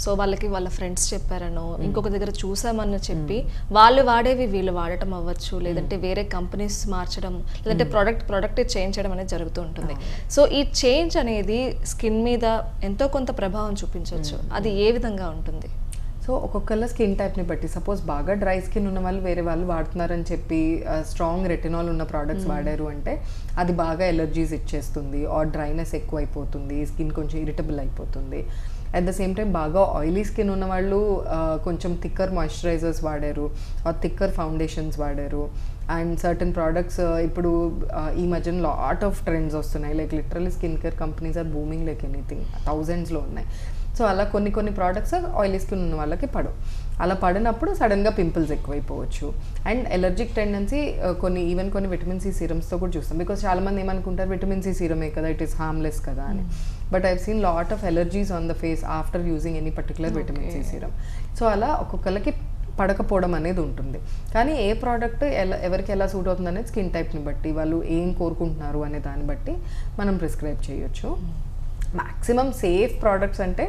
సో వాళ్ళకి వాళ్ళ ఫ్రెండ్స్ చెప్పారనో, ఇంకొక దగ్గర చూసామని చెప్పి వాళ్ళు వాడేవి వీళ్ళు వాడటం అవ్వచ్చు, లేదంటే వేరే కంపెనీస్ మార్చడం, లేదంటే ప్రోడక్ట్ చేంజ్ చేయడం అనేది జరుగుతూ ఉంటుంది. సో ఈ చేంజ్ అనేది స్కిన్ మీద ఎంతో కొంత ప్రభావం చూపించవచ్చు, అది ఏ విధంగా ఉంటుంది? సో ఒక్కొక్కళ్ళ స్కిన్ టైప్ని బట్టి, సపోజ్ బాగా డ్రై స్కిన్ ఉన్న వాళ్ళు వేరే వాళ్ళు వాడుతున్నారని చెప్పి స్ట్రాంగ్ రెటినాల్ ఉన్న ప్రోడక్ట్స్ వాడారు అంటే అది బాగా ఎలర్జీస్ ఇచ్చేస్తుంది, ఆర్ డ్రైనెస్ ఎక్కువ అయిపోతుంది, స్కిన్ కొంచెం ఇరిటబుల్ అయిపోతుంది. అట్ ద సేమ్ టైం బాగా ఆయిలీ స్కిన్ ఉన్న వాళ్ళు కొంచెం థిక్కర్ మాయిశ్చరైజర్స్ వాడారు, ఆర్ థిక్కర్ ఫౌండేషన్స్ వాడారు. అండ్ సర్టన్ ప్రోడక్ట్స్ ఇప్పుడు ఈ మధ్యన లాట్ ఆఫ్ ట్రెండ్స్ వస్తున్నాయి, like literally skin care companies are booming like anything, 1000s ఉన్నాయి. సో అలా కొన్ని ప్రోడక్ట్స్ ఆయిలీ స్కిన్ ఉన్న వాళ్ళకి పడవు. అలా పడినప్పుడు సడన్గా పింపుల్స్ ఎక్కువైపోవచ్చు. అండ్ ఎలర్జిక్ టెండెన్సీ కొన్ని విటమిన్ సి సీరమ్స్తో కూడా చూస్తాం. బికాస్ చాలామంది ఏమనుకుంటారు విటమిన్ సి సీరమే కదా, ఇట్ ఈస్ హార్మ్లెస్ కదా అని. But I've seen lot of allergies on the face after using any particular vitamin C serum. So అలా ఒక్కొక్కరికి పడకపోవడం అనేది ఉంటుంది. కానీ ఏ ప్రోడక్ట్ ఎవరికి ఎలా సూట్ అవుతుంది అనేది స్కిన్ టైప్ని బట్టి, వాళ్ళు ఏం కోరుకుంటున్నారు అనే దాన్ని బట్టి మనం ప్రిస్క్రైబ్ చేయొచ్చు. మ్యాక్సిమం సేఫ్ ప్రోడక్ట్స్ అంటే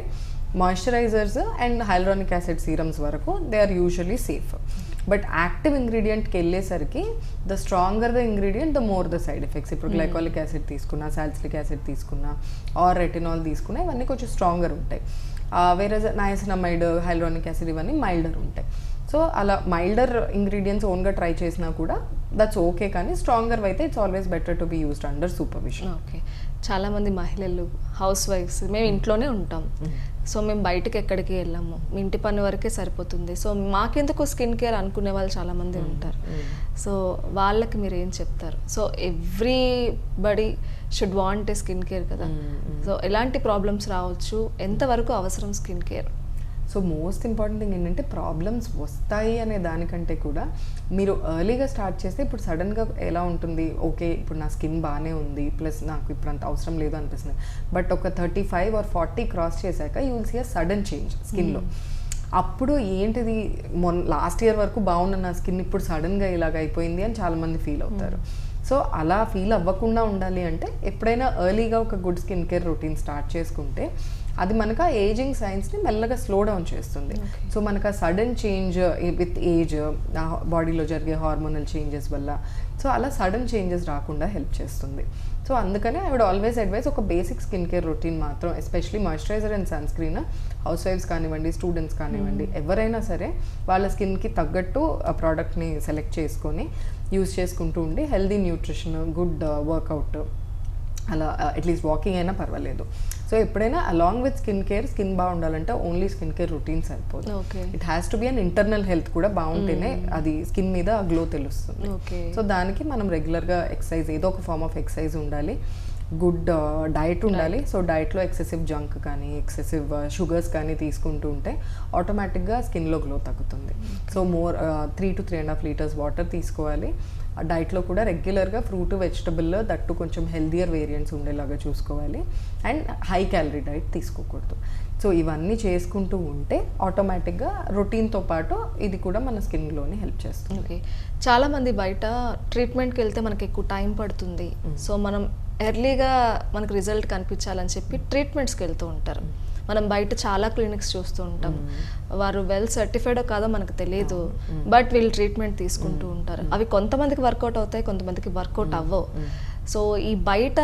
moisturisers and hyaluronic acid serums వరకు they are usually safe. But active ఇంగ్రీడియంట్కి వెళ్ళేసరికి the stronger the ingredient the more the side effects. ఇప్పుడు గ్లైకాలిక్ యాసిడ్ తీసుకున్నా, సాలిసిలిక్ యాసిడ్ తీసుకున్నా, ఆర్ రెటినాల్ తీసుకున్నా, ఇవన్నీ కొంచెం స్ట్రాంగర్ ఉంటాయి. వేరే నైసినమైడ్, హైలూరోనిక్ యాసిడ్ ఇవన్నీ మైల్డర్ ఉంటాయి. సో అలా మైల్డర్ ఇంగ్రీడియంట్స్ ఓన్గా ట్రై చేసినా కూడా దట్స్ ఓకే, కానీ స్ట్రాంగర్ అయితే it's always better to be used under supervision. Okay. చాలామంది మహిళలు, హౌస్ వైఫ్స్, మేము ఇంట్లోనే ఉంటాం, సో మేము బయటకు ఎక్కడికి వెళ్ళాము, మీ ఇంటి పని వరకే సరిపోతుంది, సో మాకెందుకు స్కిన్ కేర్ అనుకునే వాళ్ళు చాలామంది ఉంటారు. సో వాళ్ళకి మీరు ఏం చెప్తారు? So everybody should want a skin care కదా. సో ఎలాంటి ప్రాబ్లమ్స్ రావచ్చు, ఎంతవరకు అవసరం skin care? So most important thing ఏంటంటే ప్రాబ్లమ్స్ వస్తాయి అనే దానికంటే కూడా మీరు ఎర్లీగా స్టార్ట్ చేస్తే, ఇప్పుడు సడన్గా ఎలా ఉంటుంది, ఓకే ఇప్పుడు నా స్కిన్ బాగానే ఉంది, ప్లస్ నాకు ఇప్పుడు అంత అవసరం లేదు అనిపిస్తుంది. బట్ ఒక 35 or 40 క్రాస్ చేశాక you will see a sudden change స్కిన్లో. అప్పుడు ఏంటిది లాస్ట్ ఇయర్ వరకు బాగున్న నా స్కిన్ ఇప్పుడు సడన్గా ఇలాగ అయిపోయింది అని చాలామంది ఫీల్ అవుతారు. సో అలా ఫీల్ అవ్వకుండా ఉండాలి అంటే ఎప్పుడైనా ఎర్లీగా ఒక good skin care routine start చేసుకుంటే అది మనకు ఆ ఏజింగ్ సైన్స్ని మెల్లగా స్లో డౌన్ చేస్తుంది. సో మనకు ఆ సడన్ చేంజ్ విత్ ఏజ్ బాడీలో జరిగే హార్మోనల్ చేంజెస్ వల్ల సో అలా సడన్ చేంజెస్ రాకుండా హెల్ప్ చేస్తుంది. సో అందుకనే ఐ వుడ్ ఆల్వేస్ అడ్వైస్ ఒక బేసిక్ స్కిన్ కేర్ రొటీన్ మాత్రం, especially moisturiser and sunscreen హౌస్ వైఫ్స్ కానివ్వండి, స్టూడెంట్స్ కానివ్వండి, ఎవరైనా సరే వాళ్ళ స్కిన్కి తగ్గట్టు ఆ ప్రోడక్ట్ని సెలెక్ట్ చేసుకొని యూజ్ చేసుకుంటూ ఉండి హెల్దీ న్యూట్రిషన్, గుడ్ వర్కౌట్, అలా అట్లీస్ట్ వాకింగ్ అయినా పర్వాలేదు. సో ఎప్పుడైనా along with skin care, skin బాగుండాలంటే ఓన్లీ స్కిన్ కేర్ రొటీన్ సరిపోదు. It has to be an internal health కూడా బాగుంటేనే అది స్కిన్ మీద గ్లో తెలుస్తుంది. సో దానికి మనం రెగ్యులర్గా ఎక్సర్సైజ్, ఏదో ఒక ఫార్మ్ ఆఫ్ ఎక్సర్సైజ్ ఉండాలి, గుడ్ డైట్ ఉండాలి. సో డైట్లో ఎక్సెసివ్ జంక్ కానీ ఎక్సెసివ్ షుగర్స్ కానీ తీసుకుంటూ ఉంటే ఆటోమేటిక్గా స్కిన్లో గ్లో తగ్గుతుంది. సో 3 to 3.5 లీటర్స్ వాటర్ తీసుకోవాలి. ఆ డైట్లో కూడా రెగ్యులర్గా ఫ్రూట్, వెజిటబుల్, దట్టు కొంచెం హెల్దియర్ వేరియంట్స్ ఉండేలాగా చూసుకోవాలి. అండ్ హై క్యాలరీ డైట్ తీసుకోకూడదు. సో ఇవన్నీ చేసుకుంటూ ఉంటే ఆటోమేటిక్గా రొటీన్తో పాటు ఇది కూడా మన స్కిన్లోని హెల్ప్ చేస్తుంది. ఓకే, చాలామంది బయట ట్రీట్మెంట్కి వెళ్తే మనకి ఎక్కువ టైం పడుతుంది, సో మనం ఎర్లీగా మనకు రిజల్ట్ కనిపించాలని చెప్పి ట్రీట్మెంట్స్కి వెళ్తూ ఉంటారు. మనం బయట చాలా క్లినిక్స్ చూస్తూ ఉంటాం, వారు వెల్ సర్టిఫైడో కాదో మనకు తెలియదు, బట్ వీళ్ళు ట్రీట్మెంట్ తీసుకుంటూ ఉంటారు. అవి కొంతమందికి వర్కౌట్ అవుతాయి, కొంతమందికి వర్కౌట్ అవ్వవు. సో ఈ బయట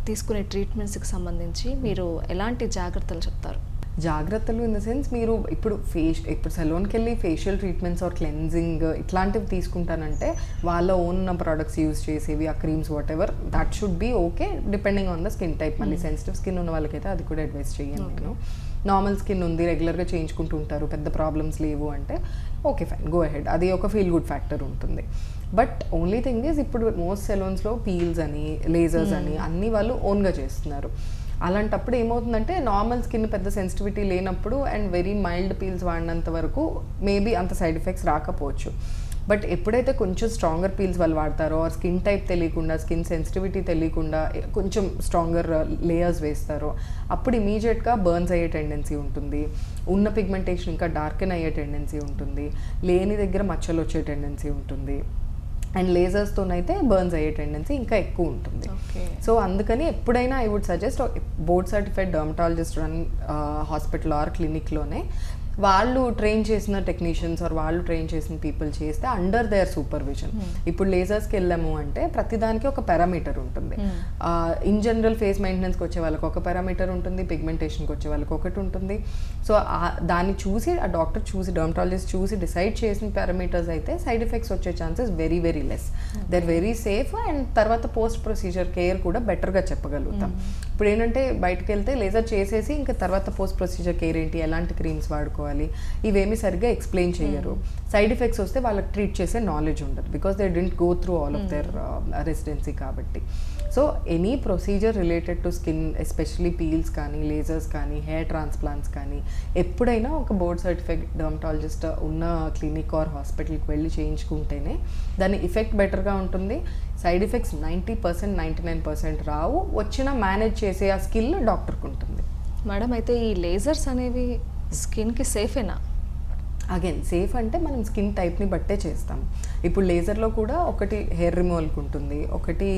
తీసుకునే ట్రీట్మెంట్స్కి సంబంధించి మీరు ఎలాంటి జాగ్రత్తలు చెప్తారు? జాగ్రత్తలు ఇన్ ద సెన్స్, మీరు ఇప్పుడు సెలూన్కి వెళ్ళి ఫేషియల్ ట్రీట్మెంట్స్ ఆర్ క్లెన్జింగ్ ఇట్లాంటివి తీసుకుంటానంటే వాళ్ళ ఓన్ ప్రోడక్ట్స్ యూజ్ చేసేవి, ఆ creams what ever, that should be okay depending on the skin type. మళ్ళీ సెన్సిటివ్ స్కిన్ ఉన్న వాళ్ళకైతే అది కూడా అడ్వైస్ చేయను నేను. నార్మల్ స్కిన్ ఉంది, రెగ్యులర్గా చేయించుకుంటూ ఉంటారు, పెద్ద ప్రాబ్లమ్స్ లేవు అంటే ఓకే ఫైన్, గో అహెడ్, అది ఒక ఫీల్ గుడ్ ఫ్యాక్టర్ ఉంటుంది. బట్ ఓన్లీ థింగ్ ఈజ్ ఇప్పుడు మోస్ట్ సెలూన్స్లో పీల్స్ అని, లేజర్స్ అని అన్నీ వాళ్ళు ఓన్గా చేస్తున్నారు. అలాంటప్పుడు ఏమవుతుందంటే నార్మల్ స్కిన్ పెద్ద సెన్సిటివిటీ లేనప్పుడు అండ్ వెరీ మైల్డ్ పీల్స్ వాడినంత వరకు మేబీ అంత సైడ్ ఎఫెక్ట్స్ రాకపోవచ్చు. బట్ ఎప్పుడైతే కొంచెం స్ట్రాంగర్ పీల్స్ వాళ్ళు వాడతారో, ఆర్ స్కిన్ టైప్ తెలియకుండా, స్కిన్ సెన్సిటివిటీ తెలియకుండా కొంచెం స్ట్రాంగర్ లేయర్స్ వేస్తారో అప్పుడు ఇమీడియట్గా బర్న్స్ అయ్యే టెండెన్సీ ఉంటుంది, ఉన్న పిగ్మెంటేషన్ ఇంకా డార్కెన్ అయ్యే టెండెన్సీ ఉంటుంది, లేని దగ్గర మచ్చలు వచ్చే టెండెన్సీ ఉంటుంది, అండ్ లేజర్స్తోనైతే బర్న్స్ అయ్యే టెండెన్సీ ఇంకా ఎక్కువ ఉంటుంది. సో అందుకని ఎప్పుడైనా I would suggest board certified dermatologist run hospital or క్లినిక్లోనే వాళ్ళు ట్రైన్ చేసిన టెక్నీషియన్స్ ఆర్ వాళ్ళు ట్రైన్ చేసిన పీపుల్ చేస్తే అండర్ దేర్ సూపర్విజన్. ఇప్పుడు లేజర్స్కి వెళ్ళాము అంటే ప్రతిదానికి ఒక పారామీటర్ ఉంటుంది. ఇన్ జనరల్ ఫేస్ మెయింటెనెన్స్కి వచ్చే వాళ్ళకి ఒక పారామీటర్ ఉంటుంది, పిగ్మెంటేషన్కి వచ్చే వాళ్ళకి ఒకటి ఉంటుంది. సో దాన్ని చూసి ఆ డాక్టర్ చూసి, డర్మటాలజిస్ట్ చూసి డిసైడ్ చేసిన పారామీటర్స్ అయితే సైడ్ ఎఫెక్ట్స్ వచ్చే chances very very less. They are very safe. And తర్వాత పోస్ట్ ప్రొసీజర్ కేర్ కూడా బెటర్గా చెప్పగలుగుతాం. ఇప్పుడు ఏంటంటే బయటకు వెళ్తే లేజర్ చేసేసి ఇంకా తర్వాత పోస్ట్ ప్రొసీజర్ కేర్ ఏంటి, ఎలాంటి క్రీమ్స్ వాడుకోవాలి, ఇవేమీ సరిగ్గా ఎక్స్ప్లెయిన్ చేయరు. సైడ్ ఎఫెక్ట్స్ వస్తే వాళ్ళకి ట్రీట్ చేసే నాలెడ్జ్ ఉండదు, because they didn't go through all of their residency కాబట్టి. So any procedure related to skin, especially peels కానీ, లేజర్స్ కానీ, హెయిర్ ట్రాన్స్ప్లాంట్స్ కానీ, ఎప్పుడైనా ఒక బోర్డ్ సర్టిఫైడ్ డర్మటాలజిస్ట్ ఉన్న క్లినిక్ ఆర్ హాస్పిటల్కి వెళ్ళి చేయించుకుంటేనే దాని ఎఫెక్ట్ బెటర్గా ఉంటుంది. సైడ్ ఎఫెక్ట్స్ 90%, 99% రావు. వచ్చినా మేనేజ్ చేసే ఆ స్కిల్ డాక్టర్కి ఉంటుంది. మేడం, అయితే ఈ లేజర్స్ అనేవి స్కిన్కి సేఫేనా? అగైన్ సేఫ్ అంటే మనం స్కిన్ టైప్ని బట్టే చేస్తాం. ఇప్పుడు లేజర్లో కూడా ఒకటి హెయిర్ రిమూవల్కి ఉంటుంది, ఒకటి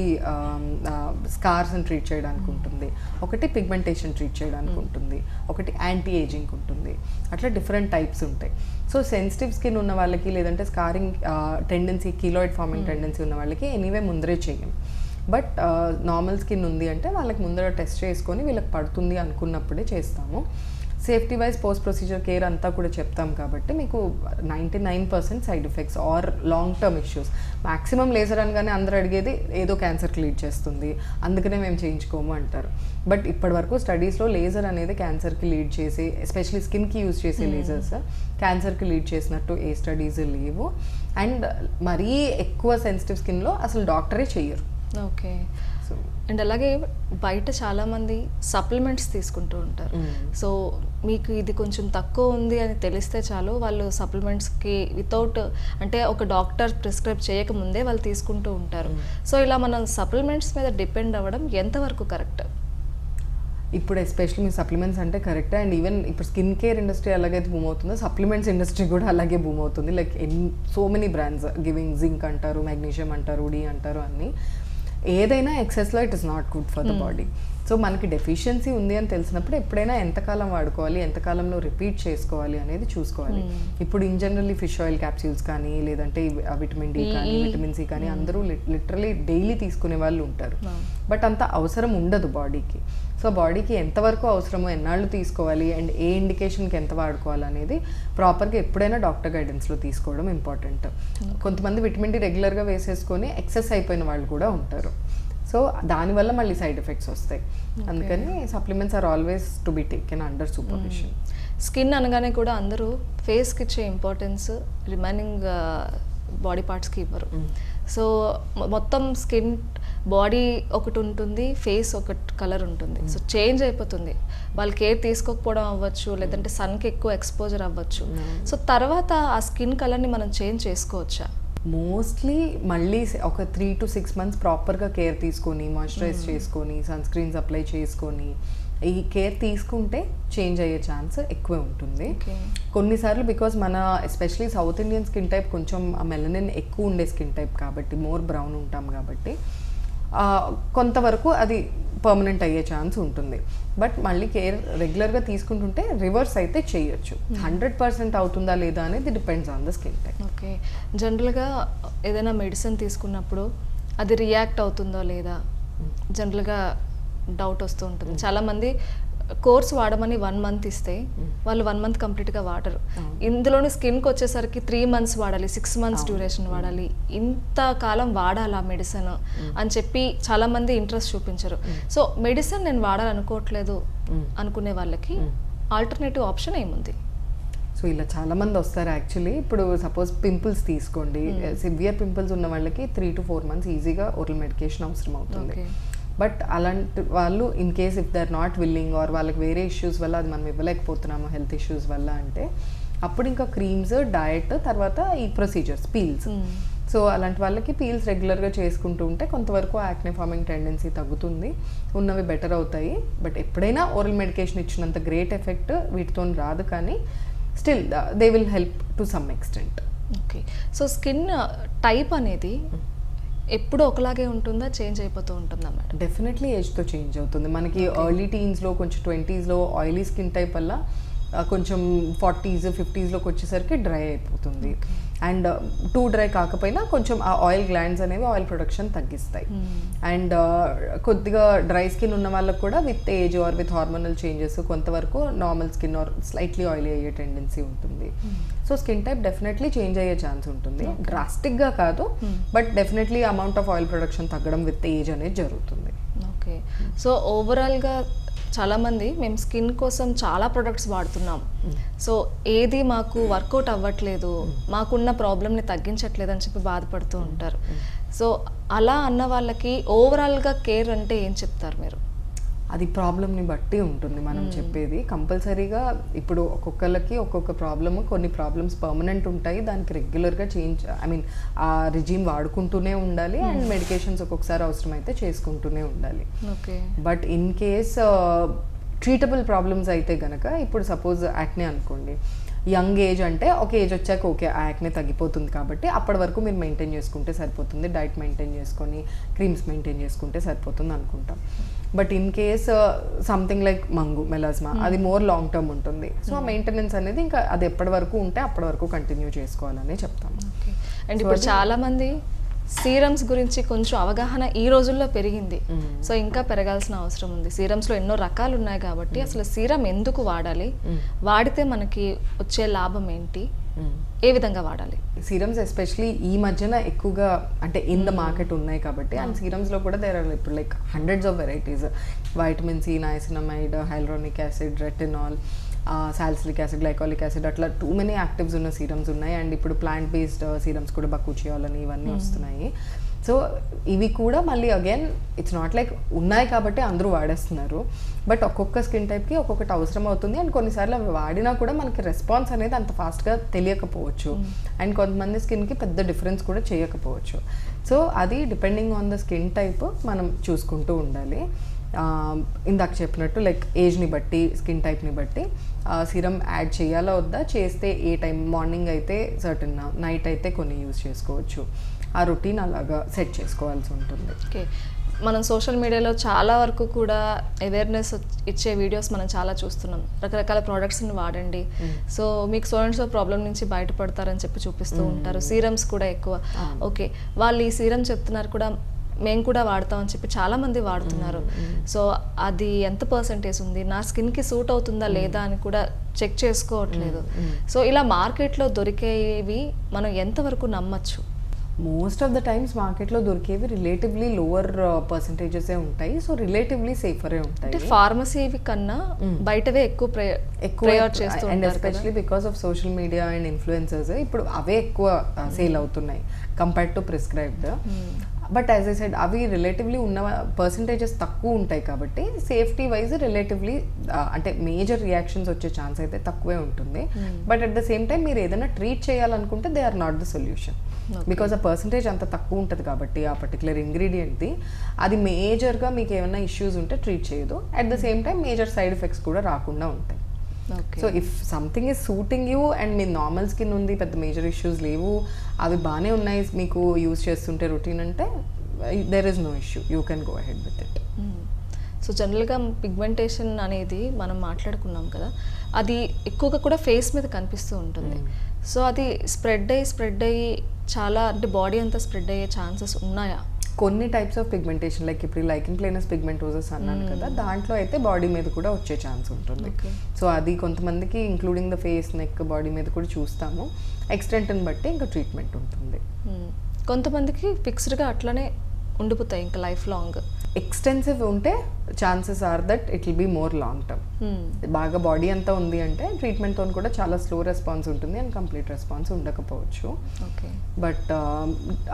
స్కార్స్ని ట్రీట్ చేయడానికి ఉంటుంది, ఒకటి పిగ్మెంటేషన్ ట్రీట్ చేయడానికి ఉంటుంది, ఒకటి యాంటీ ఏజింగ్ ఉంటుంది. అట్లా డిఫరెంట్ టైప్స్ ఉంటాయి. సో సెన్సిటివ్ స్కిన్ ఉన్న వాళ్ళకి, లేదంటే scarring tendency, keloid farming tendency ఉన్న వాళ్ళకి ఎనీవే ముందరే చేయం. బట్ నార్మల్ స్కిన్ ఉంది అంటే వాళ్ళకి ముందర టెస్ట్ చేసుకొని వీళ్ళకి పడుతుంది అనుకున్నప్పుడే చేస్తాము. Safety wise post procedure care అంతా కూడా చెప్తాం కాబట్టి మీకు 99% side effects or long term issues. Maximum laser అనగానే అందరూ అడిగేది ఏదో క్యాన్సర్కి లీడ్ చేస్తుంది, అందుకనే మేము చేయించుకోము అంటారు. బట్ ఇప్పటి వరకు స్టడీస్లో లేజర్ అనేది క్యాన్సర్కి లీడ్ చేసి, ఎస్పెషలీ స్కిన్కి యూజ్ చేసే లేజర్స్ క్యాన్సర్కి లీడ్ చేసినట్టు ఏ స్టడీస్ లేవు. అండ్ మరీ ఎక్కువ సెన్సిటివ్ స్కిన్లో అసలు డాక్టరే చెయ్యరు. ఓకే. అండ్ అలాగే బయట చాలామంది సప్లిమెంట్స్ తీసుకుంటూ ఉంటారు. సో మీకు ఇది కొంచెం తక్కువ ఉంది అని తెలిస్తే చాలు వాళ్ళు సప్లిమెంట్స్కి వితౌట్, అంటే ఒక డాక్టర్ ప్రిస్క్రైబ్ చేయకముందే వాళ్ళు తీసుకుంటూ ఉంటారు. సో ఇలా మనం సప్లిమెంట్స్ మీద డిపెండ్ అవ్వడం ఎంతవరకు కరెక్ట్? ఇప్పుడు ఎస్పెషల్లీ మీ సప్లిమెంట్స్ అంటే కరెక్ట్. అండ్ ఈవెన్ ఇప్పుడు స్కిన్ కేర్ ఇండస్ట్రీ ఎలాగైతే బూమ్ అవుతుందో సప్లిమెంట్స్ ఇండస్ట్రీ కూడా అలాగే బూమ్ అవుతుంది. Like so many brands giving zinc అంటారు, మెగ్నీషియం అంటారు, డి అంటారు అన్నీ. ఏదైనా ఎక్సెస్లో it is not good for the body. So మనకి డెఫిషియన్సీ ఉంది అని తెలిసినప్పుడు ఎప్పుడైనా ఎంతకాలం వాడుకోవాలి, ఎంతకాలంలో రిపీట్ చేసుకోవాలి అనేది చూసుకోవాలి. ఇప్పుడు in generally fish oil capsules కానీ లేదంటే విటమిన్ డి కానీ విటమిన్ సి కానీ అందరూ లిటరలీ డైలీ తీసుకునే వాళ్ళు ఉంటారు. బట్ అంత అవసరం ఉండదు బాడీకి. సో బాడీకి ఎంతవరకు అవసరమో, ఎన్నాళ్ళు తీసుకోవాలి అండ్ ఏ ఇండికేషన్కి ఎంత వాడుకోవాలి అనేది ప్రాపర్గా ఎప్పుడైనా డాక్టర్ గైడెన్స్లో తీసుకోవడం ఇంపార్టెంట్. కొంతమంది విటమిన్ డి రెగ్యులర్గా వేసేసుకొని ఎక్సెస్ అయిపోయిన వాళ్ళు కూడా ఉంటారు. సో దానివల్ల మళ్ళీ సైడ్ ఎఫెక్ట్స్ వస్తాయి. అందుకని supplements are always to be taken under supervision. Skin అనగానే కూడా అందరూ ఫేస్కి ఇచ్చే ఇంపార్టెన్స్ రిమైనింగ్ బాడీ పార్ట్స్కి ఇవ్వరు. సో మొత్తం స్కిన్ బాడీ ఒకటి ఉంటుంది, ఫేస్ ఒక కలర్ ఉంటుంది. సో చేంజ్ అయిపోతుంది. వాళ్ళు కేర్ తీసుకోకపోవడం అవ్వచ్చు, లేదంటే సన్కి ఎక్కువ ఎక్స్పోజర్ అవ్వచ్చు. సో తర్వాత ఆ స్కిన్ కలర్ని మనం చేంజ్ చేసుకోవచ్చా? మోస్ట్లీ మళ్ళీ ఒక 3 to 6 months ప్రాపర్గా కేర్ తీసుకొని మాయిశ్చరైజ్ చేసుకొని సన్ స్క్రీన్స్ అప్లై చేసుకొని ఈ కేర్ తీసుకుంటే చేంజ్ అయ్యే ఛాన్స్ ఎక్కువ ఉంటుంది. కొన్నిసార్లు బికాజ్ మన especially south Indian skin type కొంచెం మెలనిన్ ఎక్కువ ఉండే స్కిన్ టైప్ కాబట్టి, మోర్ బ్రౌన్ ఉంటాం కాబట్టి కొంతవరకు అది పర్మనెంట్ అయ్యే ఛాన్స్ ఉంటుంది. బట్ మళ్ళీ కేర్ రెగ్యులర్గా తీసుకుంటుంటే రివర్స్ అయితే చేయొచ్చు. 100% అవుతుందా లేదా అనేది depends on the skin type. Okay. జనరల్గా ఏదైనా మెడిసిన్ తీసుకున్నప్పుడు అది రియాక్ట్ అవుతుందో లేదా జనరల్గా డౌట్ వస్తూ ఉంటుంది. చాలామంది కోర్స్ వాడమని 1 month ఇస్తే వాళ్ళు 1 month కంప్లీట్గా వాడరు. ఇందులోని స్కిన్కి వచ్చేసరికి 3 months వాడాలి, 6 months డ్యూరేషన్ వాడాలి, ఇంత కాలం వాడాలి ఆ మెడిసిన్ అని చెప్పి చాలామంది ఇంట్రెస్ట్ చూపించరు. సో మెడిసిన్ నేను వాడాలనుకోవట్లేదు అనుకునే వాళ్ళకి ఆల్టర్నేటివ్ ఆప్షన్ ఏముంది? సో ఇలా చాలామంది వస్తారు యాక్చువల్లీ. ఇప్పుడు సపోజ్ పింపుల్స్ తీసుకోండి, సివియర్ పింపుల్స్ ఉన్న వాళ్ళకి 3 to 4 months ఈజీగా ఓరల్ మెడికేషన్ అవసరం అవుతుంది. బట్ అలాంటి వాళ్ళు in case if they are not willing or వాళ్ళకి వేరే ఇష్యూస్ వల్ల అది మనం ఇవ్వలేకపోతున్నాము హెల్త్ ఇష్యూస్ వల్ల అంటే అప్పుడు ఇంకా క్రీమ్స్, డయట్, తర్వాత ఈ ప్రొసీజర్స్, పీల్స్. సో అలాంటి వాళ్ళకి పీల్స్ రెగ్యులర్గా చేసుకుంటూ ఉంటే కొంతవరకు యాక్నే ఫార్మింగ్ టెండెన్సీ తగ్గుతుంది, ఉన్నవి బెటర్ అవుతాయి. బట్ ఎప్పుడైనా ఓరల్ మెడికేషన్ ఇచ్చినంత గ్రేట్ ఎఫెక్ట్ వీటితో రాదు, కానీ still they will help to some extent. Okay. So skin type అనేది ఎప్పుడు ఒకలాగే ఉంటుందా, చేంజ్ అయిపోతూ ఉంటుందా మేడం? డెఫినెట్లీ ఏజ్తో చేంజ్ అవుతుంది. మనకి ఎర్లీ టీన్స్లో కొంచెం 20sలో ఆయిలీ స్కిన్ టైప్ వల్ల కొంచెం 40s 50sలోకి వచ్చేసరికి డ్రై అయిపోతుంది. అండ్ టూ డ్రై కాకపోయినా కొంచెం ఆ ఆయిల్ గ్లాండ్స్ అనేవి ఆయిల్ ప్రొడక్షన్ తగ్గిస్తాయి. అండ్ కొద్దిగా డ్రై స్కిన్ ఉన్న వాళ్ళకు కూడా with age or with hormonal changes కొంతవరకు normal skin or slightly oily అయ్యే టెండెన్సీ ఉంటుంది. So skin type definitely change అయ్యే ఛాన్స్ ఉంటుంది. డ్రాస్టిక్గా కాదు, but definitely amount of oil production తగ్గడం విత్ ఏజ్ అనేది జరుగుతుంది. ఓకే. సో ఓవరాల్గా చాలామంది మేము స్కిన్ కోసం చాలా ప్రొడక్ట్స్ వాడుతున్నాం, సో ఏది మాకు వర్కౌట్ అవ్వట్లేదు, మాకున్న ప్రాబ్లమ్ని తగ్గించట్లేదు అని చెప్పి బాధపడుతూ ఉంటారు. సో అలా అన్న వాళ్ళకి ఓవరాల్గా కేర్ అంటే ఏం చెప్తారు మీరు? అది ప్రాబ్లమ్ని బట్టి ఉంటుంది మనం చెప్పేది. కంపల్సరీగా ఇప్పుడు ఒక్కొక్కరికి ఒక్కొక్క ప్రాబ్లమ్, కొన్ని ప్రాబ్లమ్స్ పర్మనెంట్ ఉంటాయి, దానికి రెగ్యులర్గా చేంజ్ ఆ రిజీమ్ వాడుకుంటూనే ఉండాలి అండ్ మెడికేషన్స్ ఒక్కొక్కసారి అవసరమైతే చేసుకుంటూనే ఉండాలి. Okay. But in case treatable problems అయితే గనక, ఇప్పుడు సపోజ్ యాక్నే అనుకోండి, యంగ్ ఏజ్ అంటే ఒక ఏజ్ వచ్చాక ఓకే ఆ యాక్నే తగ్గిపోతుంది కాబట్టి అప్పటి వరకు మీరు మెయింటైన్ చేసుకుంటే సరిపోతుంది, డైట్ మెయింటైన్ చేసుకొని క్రీమ్స్ మెయింటైన్ చేసుకుంటే సరిపోతుంది అనుకుంటాం. But in case something like మంగు, మెలాస్మా, అది మోర్ లాంగ్ టర్మ్ ఉంటుంది. సో ఆ మెయింటెనెన్స్ అనేది ఇంకా అది ఎప్పటి వరకు ఉంటే అప్పటి వరకు కంటిన్యూ చేసుకోవాలని చెప్తాము. అండ్ ఇప్పుడు చాలామంది సీరమ్స్ గురించి కొంచెం అవగాహన ఈ రోజుల్లో పెరిగింది, సో ఇంకా పెరగాల్సిన అవసరం ఉంది. సీరమ్స్లో ఎన్నో రకాలు ఉన్నాయి కాబట్టి అసలు సీరం ఎందుకు వాడాలి, వాడితే మనకి వచ్చే లాభం ఏంటి, ఏ విధంగా వాడాలి? సీరమ్స్ ఎస్పెషలీ ఈ మధ్యన ఎక్కువగా అంటే ఇన్ ద మార్కెట్ ఉన్నాయి కాబట్టి, అండ్ సీరమ్స్లో కూడా దేర్ ఆర్ ఇప్పుడు like hundreds of varieties. Vitamin C, niacinamide, hyaluronic acid, retinol, salicylic acid, glycolic acid, అట్లా టూ మెనీ యాక్టివ్స్ ఉన్న సీరమ్స్ ఉన్నాయి. అండ్ ఇప్పుడు ప్లాంట్ బేస్డ్ సీరమ్స్ కూడా బకుచియాల్ అని ఇవన్నీ వస్తున్నాయి. సో ఇవి కూడా మళ్ళీ అగైన్ ఇట్స్ నాట్ లైక్ ఉన్నాయి కాబట్టి అందరూ వాడేస్తున్నారు, బట్ ఒక్కొక్క స్కిన్ టైప్కి ఒక్కొక్కటి అవసరం అవుతుంది. అండ్ కొన్నిసార్లు అవి వాడినా కూడా మనకి రెస్పాన్స్ అనేది అంత ఫాస్ట్గా తెలియకపోవచ్చు, అండ్ కొంతమంది స్కిన్కి పెద్ద డిఫరెన్స్ కూడా చేయకపోవచ్చు. సో అది depending on the skin type మనం చూసుకుంటూ ఉండాలి. ఇందాక చెప్పినట్టు లైక్ ఏజ్ని బట్టి స్కిన్ టైప్ని బట్టి సీరం యాడ్ చేయాలా వద్దా, చేస్తే ఏ టైం, మార్నింగ్ అయితే సర్టన్, నైట్ అయితే కొన్ని యూజ్ చేసుకోవచ్చు. ఆ రొటీన్ అలాగా సెట్ చేసుకోవాల్సి ఉంటుంది. ఓకే, మనం సోషల్ మీడియాలో చాలా వరకు కూడా అవేర్నెస్ ఇచ్చే వీడియోస్ మనం చాలా చూస్తున్నాం. రకరకాల ప్రోడక్ట్స్ని వాడండి, సో మీకు సో అండ్ సో ప్రాబ్లం నుంచి బయటపడతారని చెప్పి చూపిస్తూ ఉంటారు. సీరమ్స్ కూడా ఎక్కువ. ఓకే, వాళ్ళు ఈ సీరం చెప్తున్నారు కూడా, మేము కూడా వాడతామని చెప్పి చాలామంది వాడుతున్నారు. సో అది ఎంత పర్సంటేజ్ ఉంది, నా స్కిన్కి సూట్ అవుతుందా లేదా అని కూడా చెక్ చేసుకోవట్లేదు. సో ఇలా మార్కెట్లో దొరికేవి మనం ఎంతవరకు నమ్మచ్చు? మోస్ట్ ఆఫ్ ద టైమ్స్ మార్కెట్లో దొరికేవి రిలేటివ్లీ లోవర్ పర్సంటేజెసే ఉంటాయి. సో రిలేటివ్లీ సేఫరే ఉంటాయి. అంటే ఫార్మసీవి కన్నా బయటవే ఎక్కువ ప్రయారిటీ చేస్తూ and especially because of social media and influencers ఇప్పుడు అవే ఎక్కువ సేల్ అవుతున్నాయి compared to prescribed. But as I said అవి రిలేటివ్లీ ఉన్న పర్సంటేజెస్ తక్కువ ఉంటాయి కాబట్టి సేఫ్టీ వైజ్ రిలేటివ్లీ అంటే మేజర్ రియాక్షన్స్ వచ్చే ఛాన్స్ అయితే తక్కువే ఉంటుంది. But at the same time మీరు ఏదైనా ట్రీట్ చేయాలనుకుంటే they are not the solution. Because ఆ పర్సంటేజ్ అంత తక్కువ ఉంటుంది కాబట్టి ఆ పర్టికులర్ ఇంగ్రీడియంట్ది అది మేజర్గా మీకు ఏమైనా ఇష్యూస్ ఉంటే ట్రీట్ చేయదు. At the same time major side effects కూడా రాకుండా ఉంటాయి. So if something is suiting you and me normal skin ఉంది, పెద్ద మేజర్ ఇష్యూస్ లేవు, అవి బాగానే ఉన్నాయి, మీకు యూజ్ చేస్తుంటే రొటీన్ అంటే there is no issue, you can go ahead with it. So జనరల్గా పిగ్మెంటేషన్ అనేది మనం మాట్లాడుకున్నాం కదా, అది ఎక్కువగా కూడా ఫేస్ మీద కనిపిస్తూ ఉంటుంది. సో అది స్ప్రెడ్ అయ్యి చాలా అంటే బాడీ అంతా స్ప్రెడ్ అయ్యే ఛాన్సెస్ ఉన్నాయా? కొన్ని టైప్స్ ఆఫ్ పిగ్మెంటేషన్ లైక్ ఇప్పుడు లైకెన్ ప్లేనస్ పిగ్మెంటోసస్ అన్నాను కదా, దాంట్లో అయితే బాడీ మీద కూడా వచ్చే ఛాన్స్ ఉంటుంది. సో అది కొంతమందికి including the face, neck, body మీద కూడా చూస్తాము. ఎక్స్టెంట్ని బట్టి ఇంకా ట్రీట్మెంట్ ఉంటుంది. కొంతమందికి ఫిక్స్డ్గా అట్లనే ఉండిపోతాయి ఇంకా లైఫ్ లాంగ్. ఎక్స్టెన్సివ్ ఉంటే chances are that it will be more long term. బాగా బాడీ అంతా ఉంది అంటే ట్రీట్మెంట్తో కూడా చాలా స్లో రెస్పాన్స్ ఉంటుంది అండ్ కంప్లీట్ రెస్పాన్స్ ఉండకపోవచ్చు. Okay, but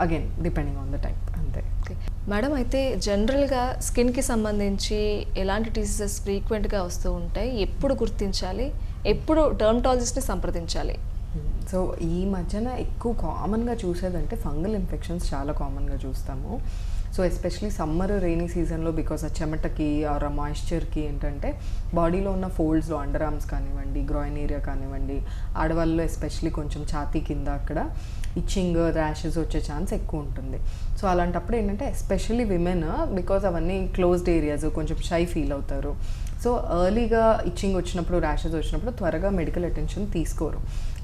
again depending on the type అంతే. ఓకే మేడం, అయితే జనరల్గా స్కిన్కి సంబంధించి ఎలాంటి డిసీజెస్ ఫ్రీక్వెంట్గా వస్తూ ఉంటాయి, ఎప్పుడు గుర్తించాలి, ఎప్పుడు డర్మటాలజిస్ట్ని సంప్రదించాలి? సో ఈ మధ్యన ఎక్కువ కామన్గా చూసేదంటే ఫంగల్ ఇన్ఫెక్షన్స్ చాలా కామన్గా చూస్తాము. సో ఎస్పెషలీ సమ్మర్ రెయినీ సీజన్లో బికాస్ ఆ చెమటకి ఆర్ ఆ మాయిశ్చర్కి ఏంటంటే బాడీలో ఉన్న ఫోల్డ్స్లో అండర్ ఆర్మ్స్ కానివ్వండి, గ్రాయిన్ ఏరియా కానివ్వండి, ఆడవాళ్ళలో ఎస్పెషలీ కొంచెం ఛాతీ కింద అక్కడ ఇచ్చింగ్, ర్యాషెస్ వచ్చే ఛాన్స్ ఎక్కువ ఉంటుంది. సో అలాంటప్పుడు ఏంటంటే ఎస్పెషల్లీ విమెన్ బికాజ్ అవన్నీ క్లోజ్డ్ ఏరియాస్ కొంచెం షై ఫీల్ అవుతారు. సో ఎర్లీగా ఇచ్చింగ్ వచ్చినప్పుడు, ర్యాషెస్ వచ్చినప్పుడు త్వరగా మెడికల్ అటెన్షన్ తీసుకోరు.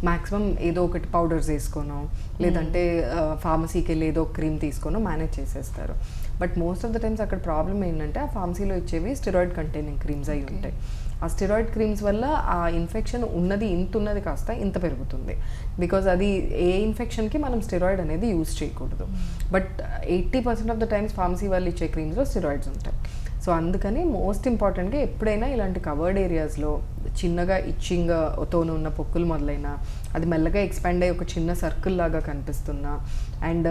మ్యాక్సిమం ఏదో ఒకటి పౌడర్స్ వేసుకోనో లేదంటే ఫార్మసీకి వెళ్ళి ఏదో క్రీమ్ తీసుకోనో మేనేజ్ చేసేస్తారు. But most of the times అక్కడ ప్రాబ్లమ్ ఏంటంటే ఆ ఫార్మసీలో ఇచ్చేవి స్టెరాయిడ్ కంటైనింగ్ క్రీమ్స్ అయి ఉంటాయి. ఆ స్టెరాయిడ్ క్రీమ్స్ వల్ల ఆ ఇన్ఫెక్షన్ ఉన్నది కాస్త ఇంత పెరుగుతుంది. బికాజ్ అది ఏ ఇన్ఫెక్షన్కి మనం స్టెరాయిడ్ అనేది యూజ్ చేయకూడదు. But 80% of the times pharmacy వాళ్ళు ఇచ్చే క్రీమ్స్లో స్టెరాయిడ్స్ ఉంటాయి. సో అందుకని మోస్ట్ ఇంపార్టెంట్గా ఎప్పుడైనా ఇలాంటి కవర్డ్ ఏరియాస్లో చిన్నగా ఇచ్చింగ్ తోను ఉన్న పొక్కులు మొదలైనా అది మెల్లగా ఎక్స్పాండ్ అయ్యి ఒక చిన్న సర్కిల్ లాగా కనిపిస్తున్నా అండ్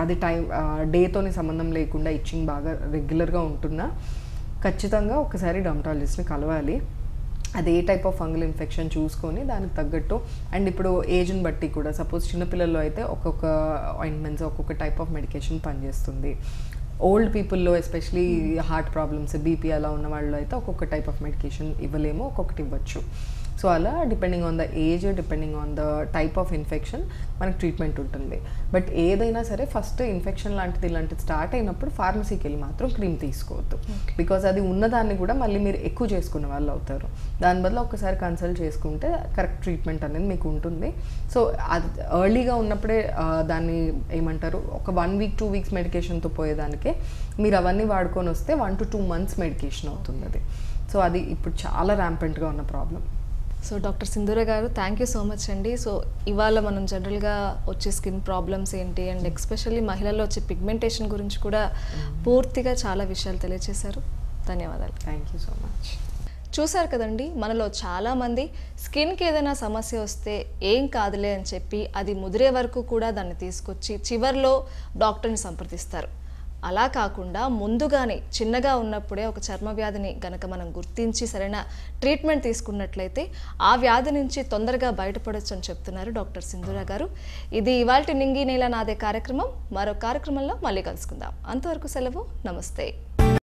అది డేతోని సంబంధం లేకుండా ఇచ్చింగ్ బాగా రెగ్యులర్గా ఉంటున్నా ఖచ్చితంగా ఒకసారి డర్మటాలజిస్ట్ని కలవాలి. అది ఏ టైప్ ఆఫ్ ఫంగల్ ఇన్ఫెక్షన్ చూసుకొని దానికి తగ్గట్టు అండ్ ఇప్పుడు ఏజ్ని బట్టి కూడా సపోజ్ చిన్నపిల్లల్లో అయితే ఒక్కొక్క ఆయింట్మెంట్స్ ఒక్కొక్క టైప్ ఆఫ్ మెడికేషన్ పనిచేస్తుంది. ఓల్డ్ పీపుల్లో ఎస్పెషలీ హార్ట్ ప్రాబ్లమ్స్, బీపీ అలా ఉన్న వాళ్ళు అయితే ఒక్కొక్క టైప్ ఆఫ్ మెడికేషన్ ఇవ్వలేము, ఒక్కొక్కటి ఇవ్వచ్చు. సో అలా depending on the age, depending on the type of infection మనకి ట్రీట్మెంట్ ఉంటుంది. బట్ ఏదైనా సరే ఫస్ట్ ఇన్ఫెక్షన్ ఇలాంటిది స్టార్ట్ అయినప్పుడు ఫార్మసీకి వెళ్ళి మాత్రం క్రీమ్ తీసుకోవద్దు. బికాజ్ అది ఉన్నదాన్ని కూడా మళ్ళీ మీరు ఎక్కువ చేసుకునే వాళ్ళు అవుతారు. దాని బదులు ఒకసారి కన్సల్ట్ చేసుకుంటే కరెక్ట్ ట్రీట్మెంట్ అనేది మీకు ఉంటుంది. సో అది ఎర్లీగా ఉన్నప్పుడే దాన్ని ఏమంటారు ఒక 1 వీక్ 2 వీక్స్ మెడికేషన్తో పోయేదానికే మీరు అవన్నీ వాడుకొని వస్తే 1 to 2 months మెడికేషన్ అవుతుంది అది. సో అది ఇప్పుడు చాలా ర్యాంపెంట్గా ఉన్న ప్రాబ్లం. సో డాక్టర్ సింధూర గారు, థ్యాంక్ యూ సో మచ్ అండి. సో ఇవాళ మనం జనరల్గా వచ్చే స్కిన్ ప్రాబ్లమ్స్ ఏంటి అండ్ ఎక్స్పెషల్లీ మహిళల్లో వచ్చే పిగ్మెంటేషన్ గురించి కూడా పూర్తిగా చాలా విషయాలు తెలియజేశారు. ధన్యవాదాలు. Thank you so much. చూశారు కదండి, మనలో చాలామంది స్కిన్కి ఏదైనా సమస్య వస్తే ఏం కాదులే అని చెప్పి అది ముదిరే వరకు కూడా దాన్ని తీసుకొచ్చి చివర్లో డాక్టర్ని సంప్రదిస్తారు. అలా కాకుండా ముందుగానే చిన్నగా ఉన్నప్పుడే ఒక చర్మ వ్యాధిని గనక మనం గుర్తించి సరైన ట్రీట్మెంట్ తీసుకున్నట్లయితే ఆ వ్యాధి నుంచి తొందరగా బయటపడొచ్చు అని చెప్తున్నారు డాక్టర్ సింధూర గారు. ఇది ఇవాల్టి నింగి నేల నాదే కార్యక్రమం. మరో కార్యక్రమంలో మళ్ళీ కలుసుకుందాం. అంతవరకు సెలవు. నమస్తే.